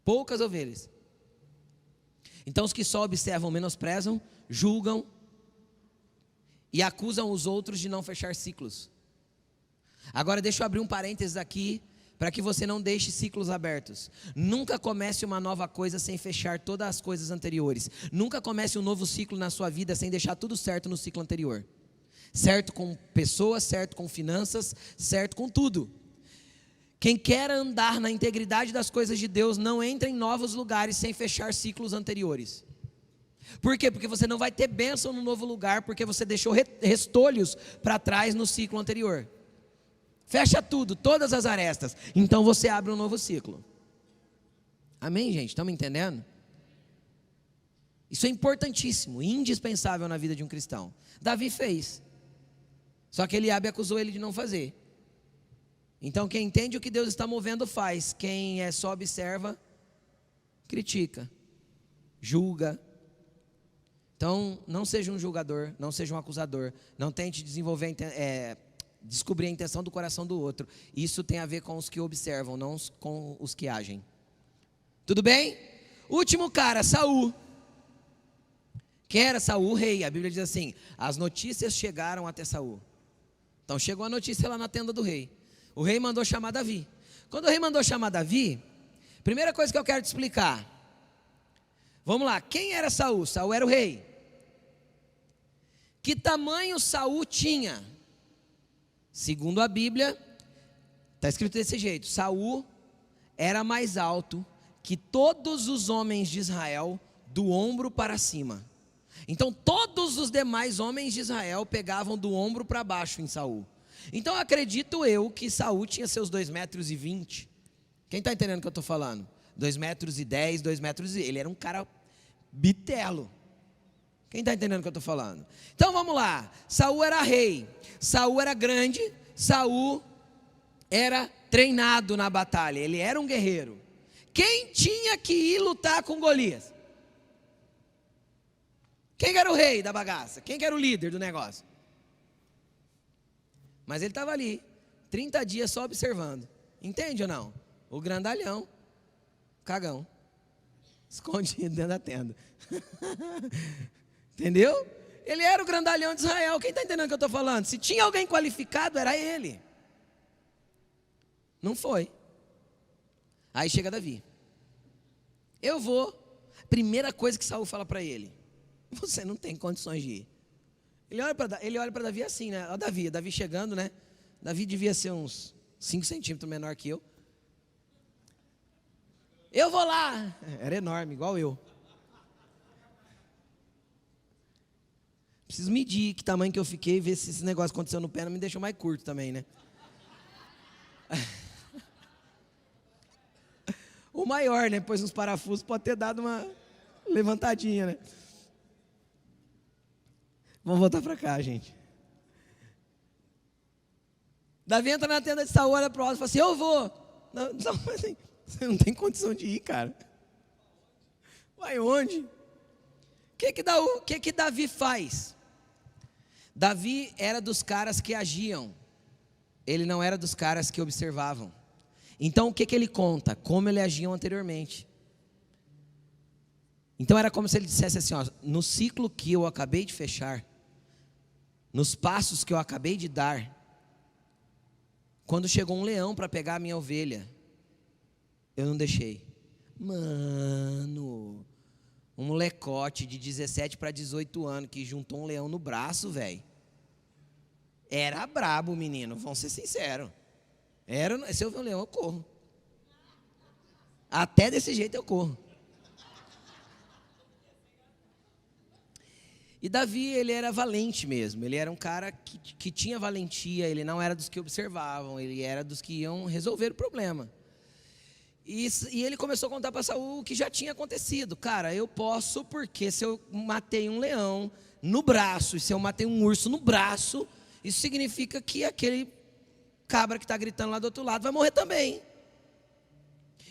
Poucas ovelhas. Então os que só observam menosprezam, julgam e acusam os outros de não fechar ciclos. Agora deixa eu abrir um parênteses aqui, para que você não deixe ciclos abertos. Nunca comece uma nova coisa sem fechar todas as coisas anteriores. Nunca comece um novo ciclo na sua vida sem deixar tudo certo no ciclo anterior. Certo com pessoas, certo com finanças, certo com tudo. Quem quer andar na integridade das coisas de Deus não entra em novos lugares sem fechar ciclos anteriores. Por quê? Porque você não vai ter bênção no novo lugar, porque você deixou restolhos para trás no ciclo anterior. Fecha tudo, todas as arestas. Então você abre um novo ciclo. Amém, gente? Estamos entendendo? Isso é importantíssimo, indispensável na vida de um cristão. Davi fez. Só que Eliabe acusou ele de não fazer. Então quem entende o que Deus está movendo faz. Quem só observa, critica, julga. Então não seja um julgador, não seja um acusador. Não tente descobrir a intenção do coração do outro. Isso tem a ver com os que observam, não com os que agem. Tudo bem? Último cara, Saul. Quem era Saul? O rei. A Bíblia diz assim, as notícias chegaram até Saul. Então chegou a notícia lá na tenda do rei. O rei mandou chamar Davi. Quando o rei mandou chamar Davi, primeira coisa que eu quero te explicar. Vamos lá, quem era Saul? Saul era o rei. Que tamanho Saul tinha? Segundo a Bíblia, está escrito desse jeito: Saul era mais alto que todos os homens de Israel, do ombro para cima. Então todos os demais homens de Israel pegavam do ombro para baixo em Saul. Então acredito eu que Saul tinha seus 2,20 metros. Quem está entendendo o que eu estou falando? 2,10 metros, 2 metros. Ele era um cara bitelo. Quem está entendendo o que eu estou falando? Então vamos lá. Saul era rei. Saul era grande. Saul era treinado na batalha. Ele era um guerreiro. Quem tinha que ir lutar com Golias? Quem era o rei da bagaça? Quem era o líder do negócio? Mas ele estava ali, 30 dias só observando. Entende ou não? O grandalhão, cagão, escondido dentro da tenda. Entendeu? Ele era o grandalhão de Israel. Quem está entendendo o que eu estou falando? Se tinha alguém qualificado, era ele. Não foi. Aí chega Davi. Eu vou. Primeira coisa que Saul fala para ele: você não tem condições de ir. Ele olha para Davi assim, né? Ó, Davi chegando, né? Davi devia ser uns 5 centímetros menor que eu. Eu vou lá. Era enorme, igual eu. Preciso medir que tamanho que eu fiquei, ver se esse negócio aconteceu no pé, não me deixou mais curto também, né? O maior, né? Pois nos parafusos pode ter dado uma levantadinha, né? Vamos voltar para cá, gente. Davi entra na tenda de Saul, olha para o alto e fala assim, eu vou. Não, mas você não tem condição de ir, cara. Vai onde? O que Davi faz? Davi era dos caras que agiam. Ele não era dos caras que observavam. Então o que ele conta? Como ele agiam anteriormente. Então era como se ele dissesse assim, ó, no ciclo que eu acabei de fechar, nos passos que eu acabei de dar, quando chegou um leão para pegar a minha ovelha, eu não deixei. Mano, um molecote de 17 para 18 anos que juntou um leão no braço, velho. Era brabo o menino, vamos ser sinceros. Se eu ver um leão, eu corro. Até desse jeito eu corro. E Davi, ele era valente mesmo. Ele era um cara que tinha valentia. Ele não era dos que observavam. Ele era dos que iam resolver o problema. E ele começou a contar para Saul o que já tinha acontecido. Cara, eu posso, porque se eu matei um leão no braço, e se eu matei um urso no braço, isso significa que aquele cabra que está gritando lá do outro lado vai morrer também.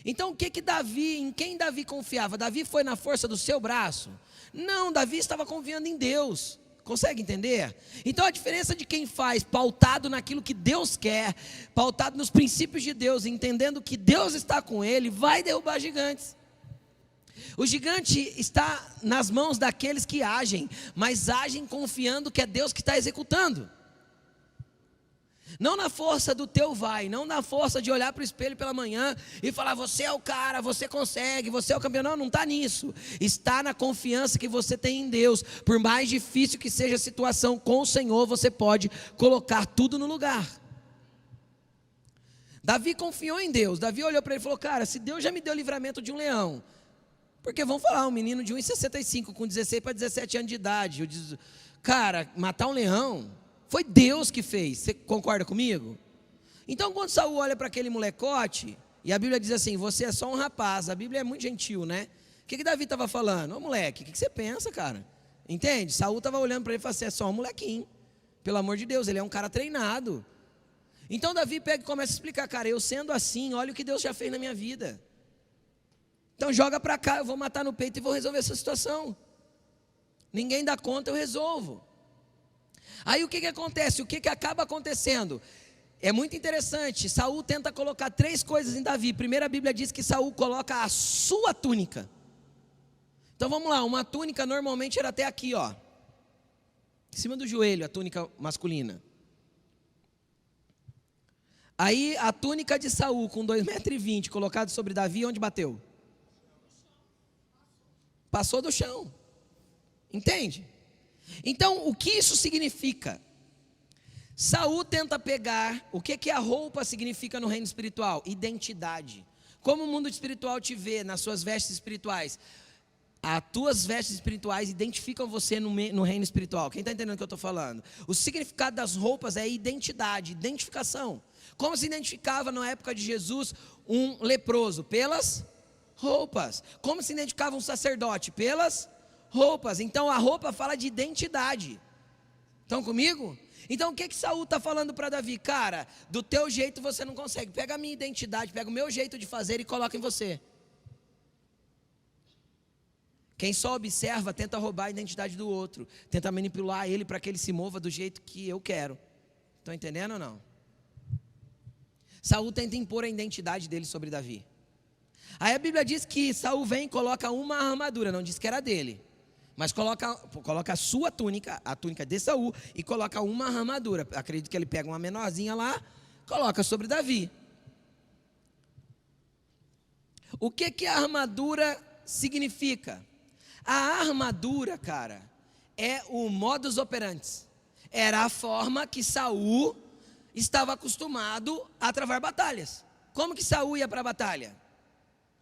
Então em quem Davi confiava? Davi foi na força do seu braço? Não, Davi estava confiando em Deus. Consegue entender? Então a diferença de quem faz pautado naquilo que Deus quer, pautado nos princípios de Deus, entendendo que Deus está com ele, vai derrubar gigantes. O gigante está nas mãos daqueles que agem, mas agem confiando que é Deus que está executando. Não na força do teu vai, não na força de olhar para o espelho pela manhã e falar, você é o cara, você consegue, você é o campeão. Não está nisso. Está na confiança que você tem em Deus. Por mais difícil que seja a situação com o Senhor, você pode colocar tudo no lugar. Davi confiou em Deus. Davi olhou para ele e falou, cara, se Deus já me deu livramento de um leão, porque vamos falar, um menino de 1,65 com 16 para 17 anos de idade, cara, matar um leão, foi Deus que fez. Você concorda comigo? Então quando Saul olha para aquele molecote, e a Bíblia diz assim, você é só um rapaz, a Bíblia é muito gentil, né? O que Davi estava falando? Ô moleque, o que você pensa, cara? Entende? Saul estava olhando para ele e falou assim, é só um molequinho, pelo amor de Deus, ele é um cara treinado. Então Davi pega e começa a explicar, cara, eu sendo assim, olha o que Deus já fez na minha vida. Então joga para cá, eu vou matar no peito e vou resolver essa situação. Ninguém dá conta, eu resolvo. Aí o que acontece? O que acaba acontecendo? É muito interessante. Saul tenta colocar 3 coisas em Davi. Primeiro a Bíblia diz que Saul coloca a sua túnica. Então vamos lá, uma túnica normalmente era até aqui, ó, em cima do joelho, a túnica masculina. Aí a túnica de Saul com 2,20 m colocado sobre Davi, onde bateu? Passou do chão. Entende? Então, o que isso significa? Saul tenta pegar, o que a roupa significa no reino espiritual? Identidade. Como o mundo espiritual te vê nas suas vestes espirituais? As tuas vestes espirituais identificam você no reino espiritual. Quem está entendendo o que eu estou falando? O significado das roupas é identidade, identificação. Como se identificava na época de Jesus um leproso? Pelas roupas. Como se identificava um sacerdote? Pelas roupas. Então a roupa fala de identidade. Estão comigo? Então o que Saul está falando para Davi? Cara, do teu jeito você não consegue. Pega a minha identidade, pega o meu jeito de fazer e coloca em você. Quem só observa tenta roubar a identidade do outro, tenta manipular ele para que ele se mova do jeito que eu quero. Estão entendendo ou não? Saul tenta impor a identidade dele sobre Davi. Aí a Bíblia diz que Saul vem e coloca uma armadura, não diz que era dele, mas coloca a sua túnica, a túnica de Saul, e coloca uma armadura. Acredito que ele pega uma menorzinha lá, coloca sobre Davi. O que a armadura significa? A armadura, cara, é o modus operandi. Era a forma que Saul estava acostumado a travar batalhas. Como que Saul ia para a batalha?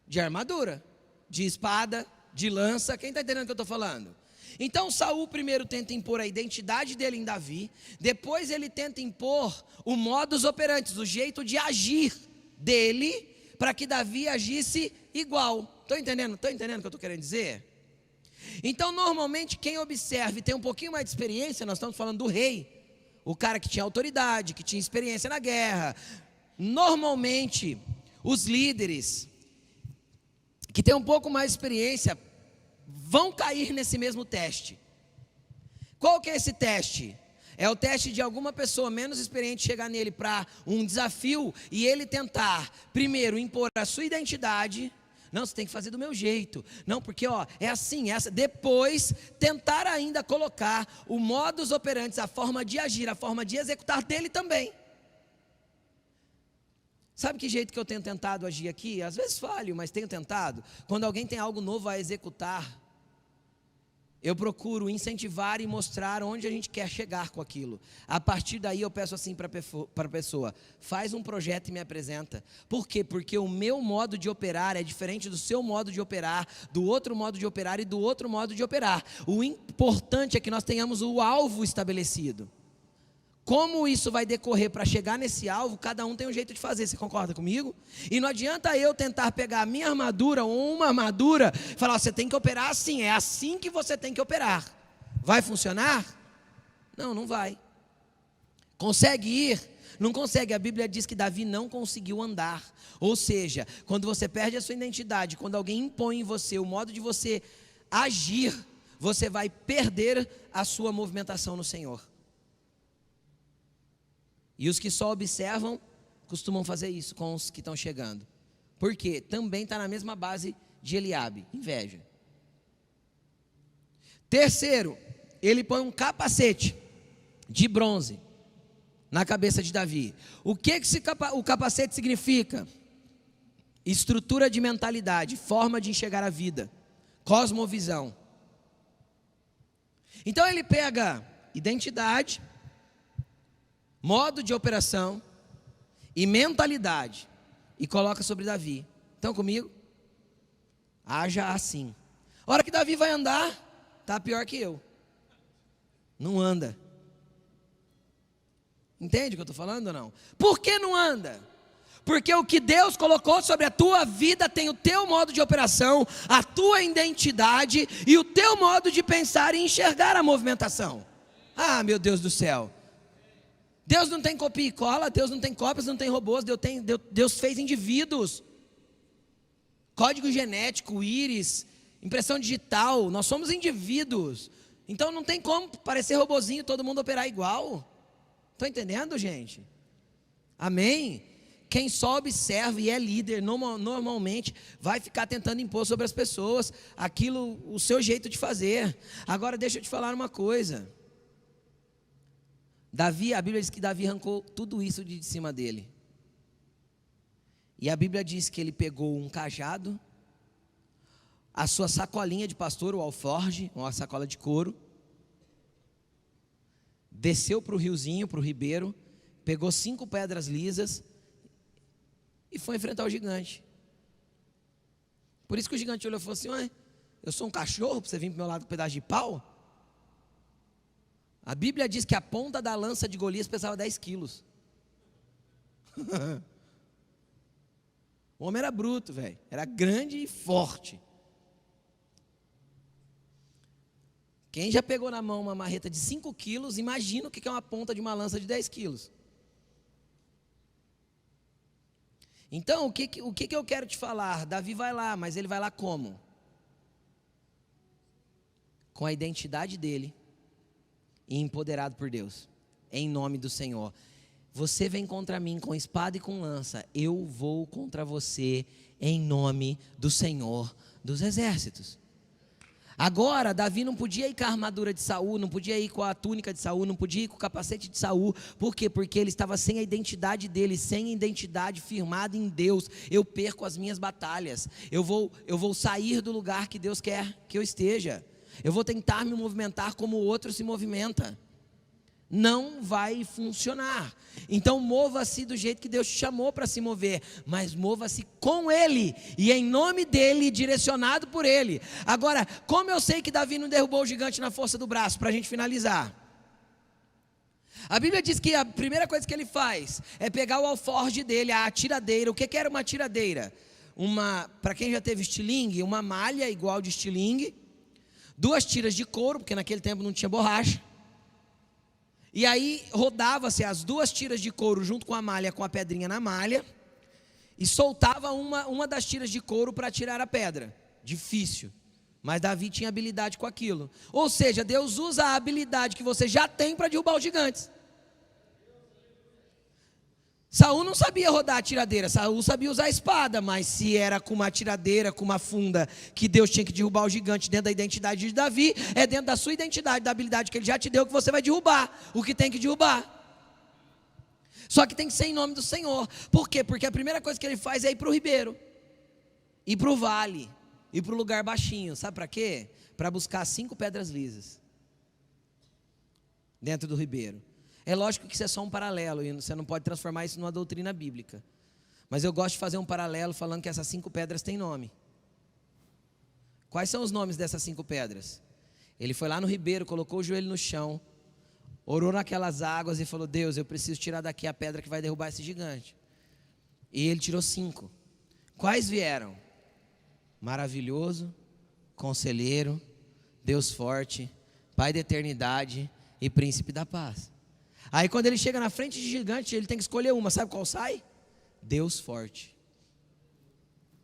De armadura, de espada, de lança. Quem está entendendo o que eu estou falando? Então Saul primeiro tenta impor a identidade dele em Davi, depois ele tenta impor o modus operandi, o jeito de agir dele, para que Davi agisse igual. Estão entendendo? Estão entendendo o que eu estou querendo dizer? Então normalmente quem observa e tem um pouquinho mais de experiência, nós estamos falando do rei, o cara que tinha autoridade, que tinha experiência na guerra. Normalmente os líderes que têm um pouco mais de experiência vão cair nesse mesmo teste. Qual que é esse teste? É o teste de alguma pessoa menos experiente chegar nele para um desafio e ele tentar, primeiro, impor a sua identidade. Não, você tem que fazer do meu jeito. Não, porque é assim, essa. Depois, tentar ainda colocar o modus operandi, a forma de agir, a forma de executar dele também. Sabe que jeito que eu tenho tentado agir aqui? Às vezes falho, mas tenho tentado. Quando alguém tem algo novo a executar, eu procuro incentivar e mostrar onde a gente quer chegar com aquilo. A partir daí eu peço assim para a pessoa, faz um projeto e me apresenta. Por quê? Porque o meu modo de operar é diferente do seu modo de operar, do outro modo de operar e do outro modo de operar. O importante é que nós tenhamos o alvo estabelecido. Como isso vai decorrer para chegar nesse alvo, cada um tem um jeito de fazer, você concorda comigo? E não adianta eu tentar pegar a minha armadura ou uma armadura e falar, você tem que operar assim, é assim que você tem que operar. Vai funcionar? Não, não vai. Consegue ir? Não consegue. A Bíblia diz que Davi não conseguiu andar. Ou seja, quando você perde a sua identidade, quando alguém impõe em você o modo de você agir, você vai perder a sua movimentação no Senhor. E os que só observam costumam fazer isso com os que estão chegando. Por quê? Também está na mesma base de Eliabe, inveja. Terceiro, ele põe um capacete de bronze na cabeça de Davi. O que o capacete significa? Estrutura de mentalidade, forma de enxergar a vida, cosmovisão. Então ele pega identidade, modo de operação e mentalidade e coloca sobre Davi. Estão comigo? Haja assim. A hora que Davi vai andar, está pior que eu. Não anda. Entende o que eu estou falando ou não? Por que não anda? Porque o que Deus colocou sobre a tua vida tem o teu modo de operação, a tua identidade e o teu modo de pensar e enxergar a movimentação. Ah, meu Deus do céu. Deus não tem copia e cola, Deus não tem cópias, não tem robôs, Deus fez indivíduos. Código genético, íris, impressão digital, nós somos indivíduos. Então não tem como parecer robozinho, todo mundo operar igual. Estão entendendo, gente? Amém? Quem só observa e é líder, normalmente vai ficar tentando impor sobre as pessoas aquilo, o seu jeito de fazer. Agora deixa eu te falar uma coisa. Davi, a Bíblia diz que Davi arrancou tudo isso de cima dele. E a Bíblia diz que ele pegou um cajado, a sua sacolinha de pastor, o alforge, uma sacola de couro, desceu para o riozinho, para o ribeiro, pegou 5 pedras lisas e foi enfrentar o gigante. Por isso que o gigante olhou e falou assim, ué, eu sou um cachorro para você vir para o meu lado com um pedaço de pau? A Bíblia diz que a ponta da lança de Golias pesava 10 quilos. O homem era bruto, velho. Era grande e forte. Quem já pegou na mão uma marreta de 5 quilos, imagina o que é uma ponta de uma lança de 10 quilos. Então, o que eu quero te falar? Davi vai lá, mas ele vai lá como? Com a identidade dele. E empoderado por Deus, em nome do Senhor. Você vem contra mim com espada e com lança, eu vou contra você em nome do Senhor dos exércitos. Agora, Davi não podia ir com a armadura de Saul, não podia ir com a túnica de Saul, não podia ir com o capacete de Saul. Por quê? Porque ele estava sem a identidade dele, sem a identidade firmada em Deus. Eu perco as minhas batalhas, eu vou sair do lugar que Deus quer que eu esteja. Eu vou tentar me movimentar como o outro se movimenta. não vai funcionar. Então mova-se do jeito que Deus te chamou para se mover, mas mova-se com Ele, e em nome dEle, direcionado por Ele. Agora, como eu sei que Davi não derrubou o gigante na força do braço? Para a gente finalizar, a Bíblia diz que a primeira coisa que ele faz é pegar o alforje dele, a tiradeira. O que era uma tiradeira? Para quem já teve estilingue, uma malha igual de estilingue, 2 tiras de couro, porque naquele tempo não tinha borracha. E aí rodava-se as 2 tiras de couro junto com a malha, com a pedrinha na malha, e soltava uma das tiras de couro para tirar a pedra. Difícil, mas Davi tinha habilidade com aquilo. Ou seja, Deus usa a habilidade que você já tem para derrubar os gigantes. Saul não sabia rodar a tiradeira, Saul sabia usar a espada, mas se era com uma tiradeira, com uma funda, que Deus tinha que derrubar o gigante dentro da identidade de Davi, é dentro da sua identidade, da habilidade que Ele já te deu, que você vai derrubar o que tem que derrubar. Só que tem que ser em nome do Senhor. Por quê? Porque a primeira coisa que Ele faz é ir para o ribeiro, ir para o vale, ir para o lugar baixinho. Sabe para quê? Para buscar 5 pedras lisas dentro do ribeiro. É lógico que isso é só um paralelo, e você não pode transformar isso numa doutrina bíblica. Mas eu gosto de fazer um paralelo falando que essas 5 pedras têm nome. Quais são os nomes dessas 5 pedras? Ele foi lá no ribeiro, colocou o joelho no chão, orou naquelas águas e falou: Deus, eu preciso tirar daqui a pedra que vai derrubar esse gigante. E ele tirou 5. Quais vieram? Maravilhoso, Conselheiro, Deus forte, Pai da eternidade e Príncipe da paz. Aí quando ele chega na frente de gigante, ele tem que escolher uma. Sabe qual sai? Deus forte.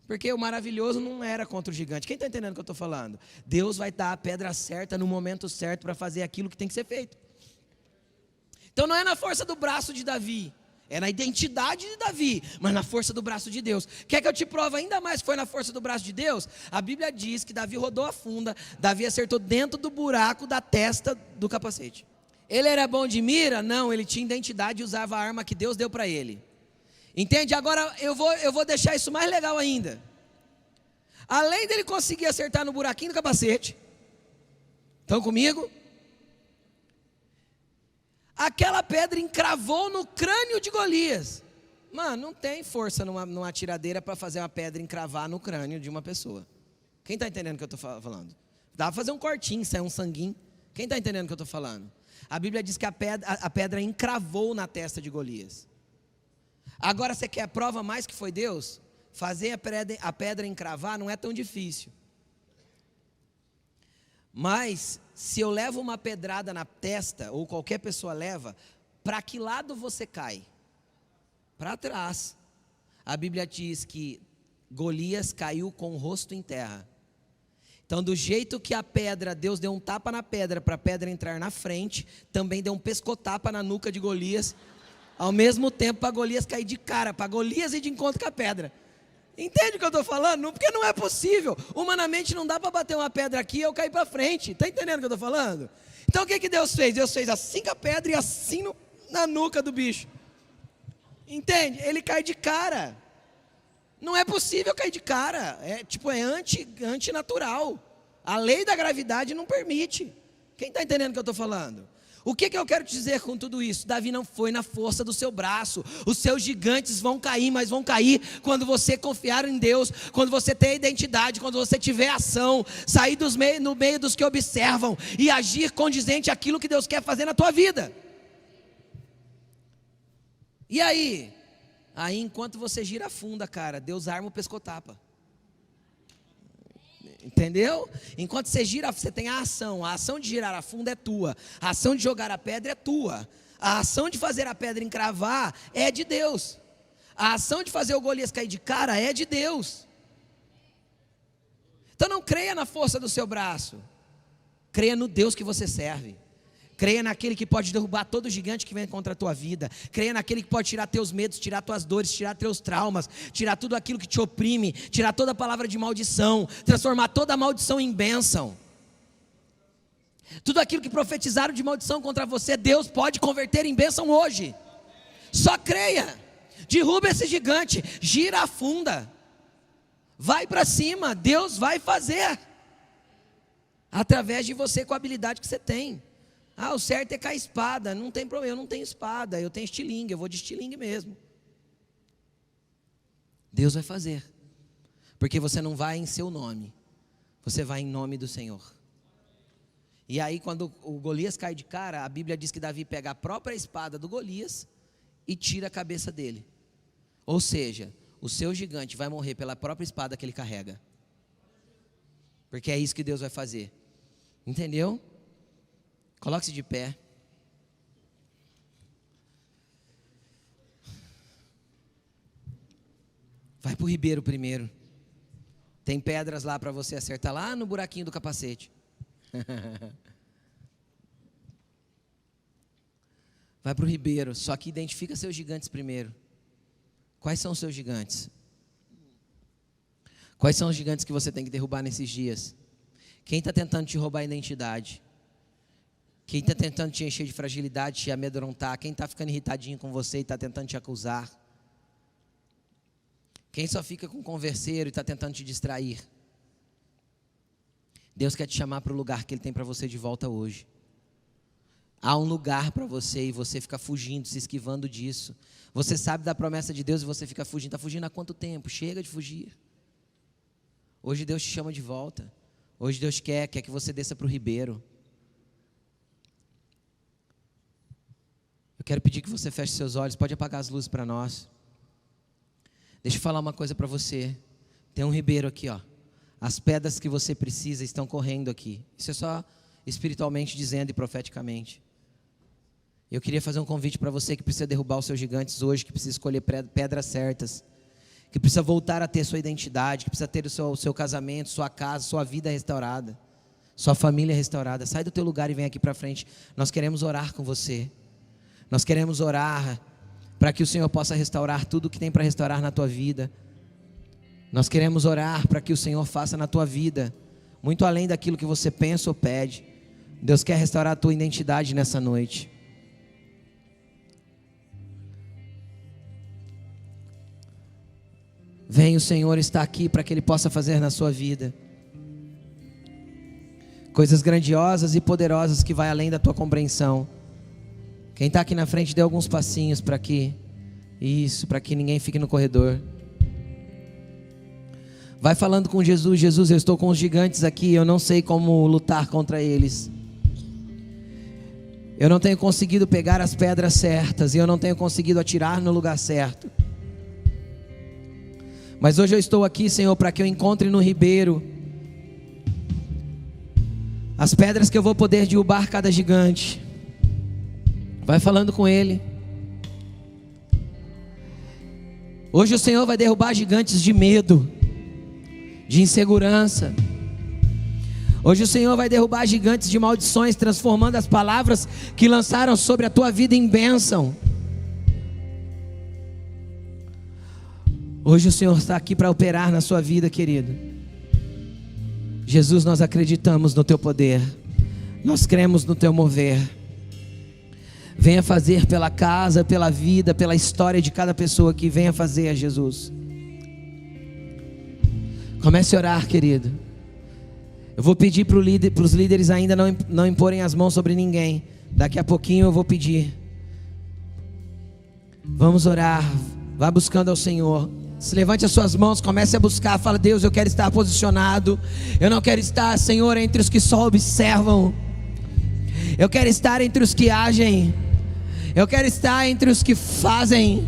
Porque o maravilhoso não era contra o gigante. Quem está entendendo o que eu estou falando? Deus vai dar a pedra certa no momento certo para fazer aquilo que tem que ser feito. Então não é na força do braço de Davi, é na identidade de Davi, mas na força do braço de Deus. Quer que eu te prove ainda mais que foi na força do braço de Deus? A Bíblia diz que Davi rodou a funda, Davi acertou dentro do buraco da testa do capacete. Ele era bom de mira? Não, ele tinha identidade e usava a arma que Deus deu para ele. Entende? Agora eu vou deixar isso mais legal ainda. Além dele conseguir acertar no buraquinho do capacete, estão comigo? Aquela pedra encravou no crânio de Golias. Mano, não tem força numa tiradeira para fazer uma pedra encravar no crânio de uma pessoa. Quem está entendendo o que eu estou falando? Dá para fazer um cortinho, sair um sanguinho. Quem está entendendo o que eu estou falando? A Bíblia diz que a pedra encravou na testa de Golias. Agora você quer a prova mais que foi Deus? Fazer a pedra encravar não é tão difícil. Mas se eu levo uma pedrada na testa, ou qualquer pessoa leva, para que lado você cai? Para trás. A Bíblia diz que Golias caiu com o rosto em terra. Então, do jeito que a pedra, Deus deu um tapa na pedra para a pedra entrar na frente, também deu um pescotapa na nuca de Golias, ao mesmo tempo para Golias cair de cara, para Golias ir de encontro com a pedra. Entende o que eu estou falando? Porque não é possível. Humanamente não dá para bater uma pedra aqui e eu cair para frente. Está entendendo o que eu estou falando? Então o que Deus fez? Deus fez assim com a pedra e assim na nuca do bicho. Entende? Ele cai de cara. Não é possível cair de cara. É antinatural. A lei da gravidade não permite. Quem está entendendo o que eu estou falando? O que eu quero te dizer com tudo isso? Davi não foi na força do seu braço. Os seus gigantes vão cair, mas vão cair quando você confiar em Deus, quando você ter identidade, quando você tiver ação, sair no meio dos que observam e agir condizente àquilo que Deus quer fazer na tua vida. E aí? Aí enquanto você gira a funda, cara, Deus arma o pescotapa. Entendeu? Enquanto você gira, você tem a ação de girar a funda é tua, a ação de jogar a pedra é tua, a ação de fazer a pedra encravar é de Deus, a ação de fazer o Golias cair de cara é de Deus. Então não creia na força do seu braço, creia no Deus que você serve. Creia naquele que pode derrubar todo gigante que vem contra a tua vida. Creia naquele que pode tirar teus medos, tirar tuas dores, tirar teus traumas, tirar tudo aquilo que te oprime, tirar toda palavra de maldição, transformar toda a maldição em bênção. Tudo aquilo que profetizaram de maldição contra você, Deus pode converter em bênção hoje. Só creia. Derruba esse gigante, gira a funda, vai para cima, Deus vai fazer através de você com a habilidade que você tem. Ah, o certo é com a espada. Não tem problema, eu não tenho espada, eu tenho estilingue, eu vou de estilingue mesmo. Deus vai fazer, porque você não vai em seu nome, você vai em nome do Senhor. E aí quando o Golias cai de cara, a Bíblia diz que Davi pega a própria espada do Golias e tira a cabeça dele. Ou seja, o seu gigante vai morrer pela própria espada que ele carrega. Porque é isso que Deus vai fazer. Entendeu? Coloque-se de pé. Vai para o ribeiro primeiro. Tem pedras lá para você acertar lá no buraquinho do capacete. Vai para o ribeiro, só que identifica seus gigantes primeiro. Quais são os seus gigantes? Quais são os gigantes que você tem que derrubar nesses dias? Quem está tentando te roubar a identidade? Quem está tentando te encher de fragilidade, te amedrontar? Quem está ficando irritadinho com você e está tentando te acusar? Quem só fica com converseiro e está tentando te distrair? Deus quer te chamar para o lugar que Ele tem para você de volta hoje. Há um lugar para você e você fica fugindo, se esquivando disso. Você sabe da promessa de Deus e você fica fugindo. Está fugindo há quanto tempo? Chega de fugir. Hoje Deus te chama de volta. Hoje Deus quer que você desça para o ribeiro. Eu quero pedir que você feche seus olhos. Pode apagar as luzes para nós. Deixa eu falar uma coisa para você. Tem um ribeiro aqui, ó. As pedras que você precisa estão correndo aqui. Isso é só espiritualmente dizendo e profeticamente. Eu queria fazer um convite para você que precisa derrubar os seus gigantes hoje, que precisa escolher pedras certas, que precisa voltar a ter sua identidade, que precisa ter o seu casamento, sua casa, sua vida restaurada, sua família restaurada. Sai do teu lugar e vem aqui para frente. Nós queremos orar com você. Nós queremos orar para que o Senhor possa restaurar tudo o que tem para restaurar na tua vida. Nós queremos orar para que o Senhor faça na tua vida muito além daquilo que você pensa ou pede. Deus quer restaurar a tua identidade nessa noite. Vem, o Senhor está aqui para que Ele possa fazer na sua vida coisas grandiosas e poderosas que vai além da tua compreensão. Quem está aqui na frente, dê alguns passinhos para que para que ninguém fique no corredor. Vai falando com Jesus. Jesus, eu estou com os gigantes aqui, eu não sei como lutar contra eles. Eu não tenho conseguido pegar as pedras certas, e eu não tenho conseguido atirar no lugar certo. Mas hoje eu estou aqui, Senhor, para que eu encontre no ribeiro as pedras que eu vou poder derrubar cada gigante. Vai falando com Ele. Hoje o Senhor vai derrubar gigantes de medo, de insegurança. Hoje o Senhor vai derrubar gigantes de maldições, transformando as palavras que lançaram sobre a tua vida em bênção. Hoje o Senhor está aqui para operar na sua vida, querido. Jesus, nós acreditamos no teu poder, nós cremos no teu mover. Venha fazer pela casa, pela vida, pela história de cada pessoa que venha fazer, Jesus. Comece a orar, querido. Eu vou pedir para os líderes ainda não imporem as mãos sobre ninguém. Daqui a pouquinho eu vou pedir. Vamos orar. Vá buscando ao Senhor. Se levante as suas mãos, comece a buscar. Fala: Deus, eu quero estar posicionado. Eu não quero estar, Senhor, entre os que só observam. Eu quero estar entre os que agem. Eu quero estar entre os que fazem.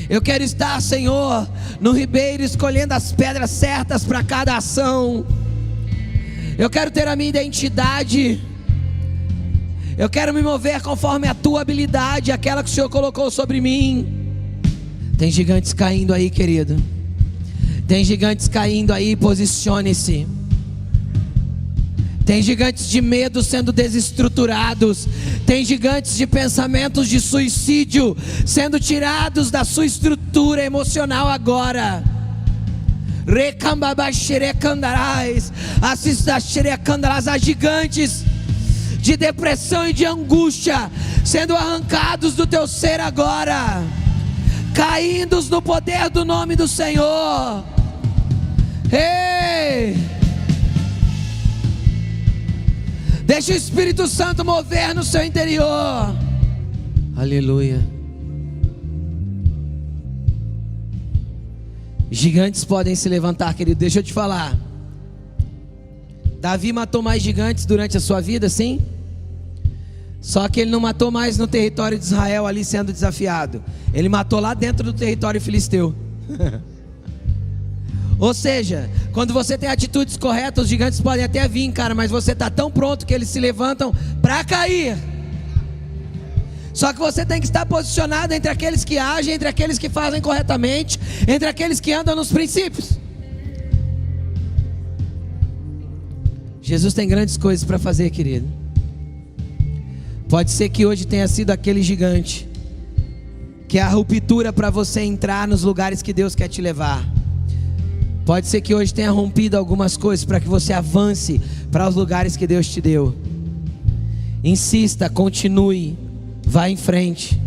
Eu quero estar, Senhor, no ribeiro, escolhendo as pedras certas para cada ação. Eu quero ter a minha identidade. Eu quero me mover conforme a tua habilidade, aquela que o Senhor colocou sobre mim. Tem gigantes caindo aí, querido. Tem gigantes caindo aí, posicione-se. Tem gigantes de medo sendo desestruturados. Tem gigantes de pensamentos de suicídio sendo tirados da sua estrutura emocional agora. Há gigantes de depressão e de angústia sendo arrancados do teu ser agora, caindo no poder do nome do Senhor. Ei! Deixa o Espírito Santo mover no seu interior. Aleluia. Gigantes podem se levantar, querido. Deixa eu te falar. Davi matou mais gigantes durante a sua vida, sim? Só que ele não matou mais no território de Israel ali sendo desafiado. Ele matou lá dentro do território filisteu. Ou seja, quando você tem atitudes corretas, os gigantes podem até vir, cara, mas você está tão pronto que eles se levantam para cair. Só que você tem que estar posicionado entre aqueles que agem, entre aqueles que fazem corretamente, entre aqueles que andam nos princípios. Jesus tem grandes coisas para fazer, querido. Pode ser que hoje tenha sido aquele gigante, que é a ruptura para você entrar nos lugares que Deus quer te levar. Pode ser que hoje tenha rompido algumas coisas para que você avance para os lugares que Deus te deu. Insista, continue, vá em frente.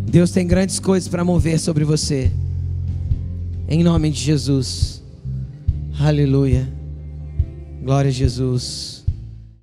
Deus tem grandes coisas para mover sobre você. Em nome de Jesus. Aleluia. Glória a Jesus.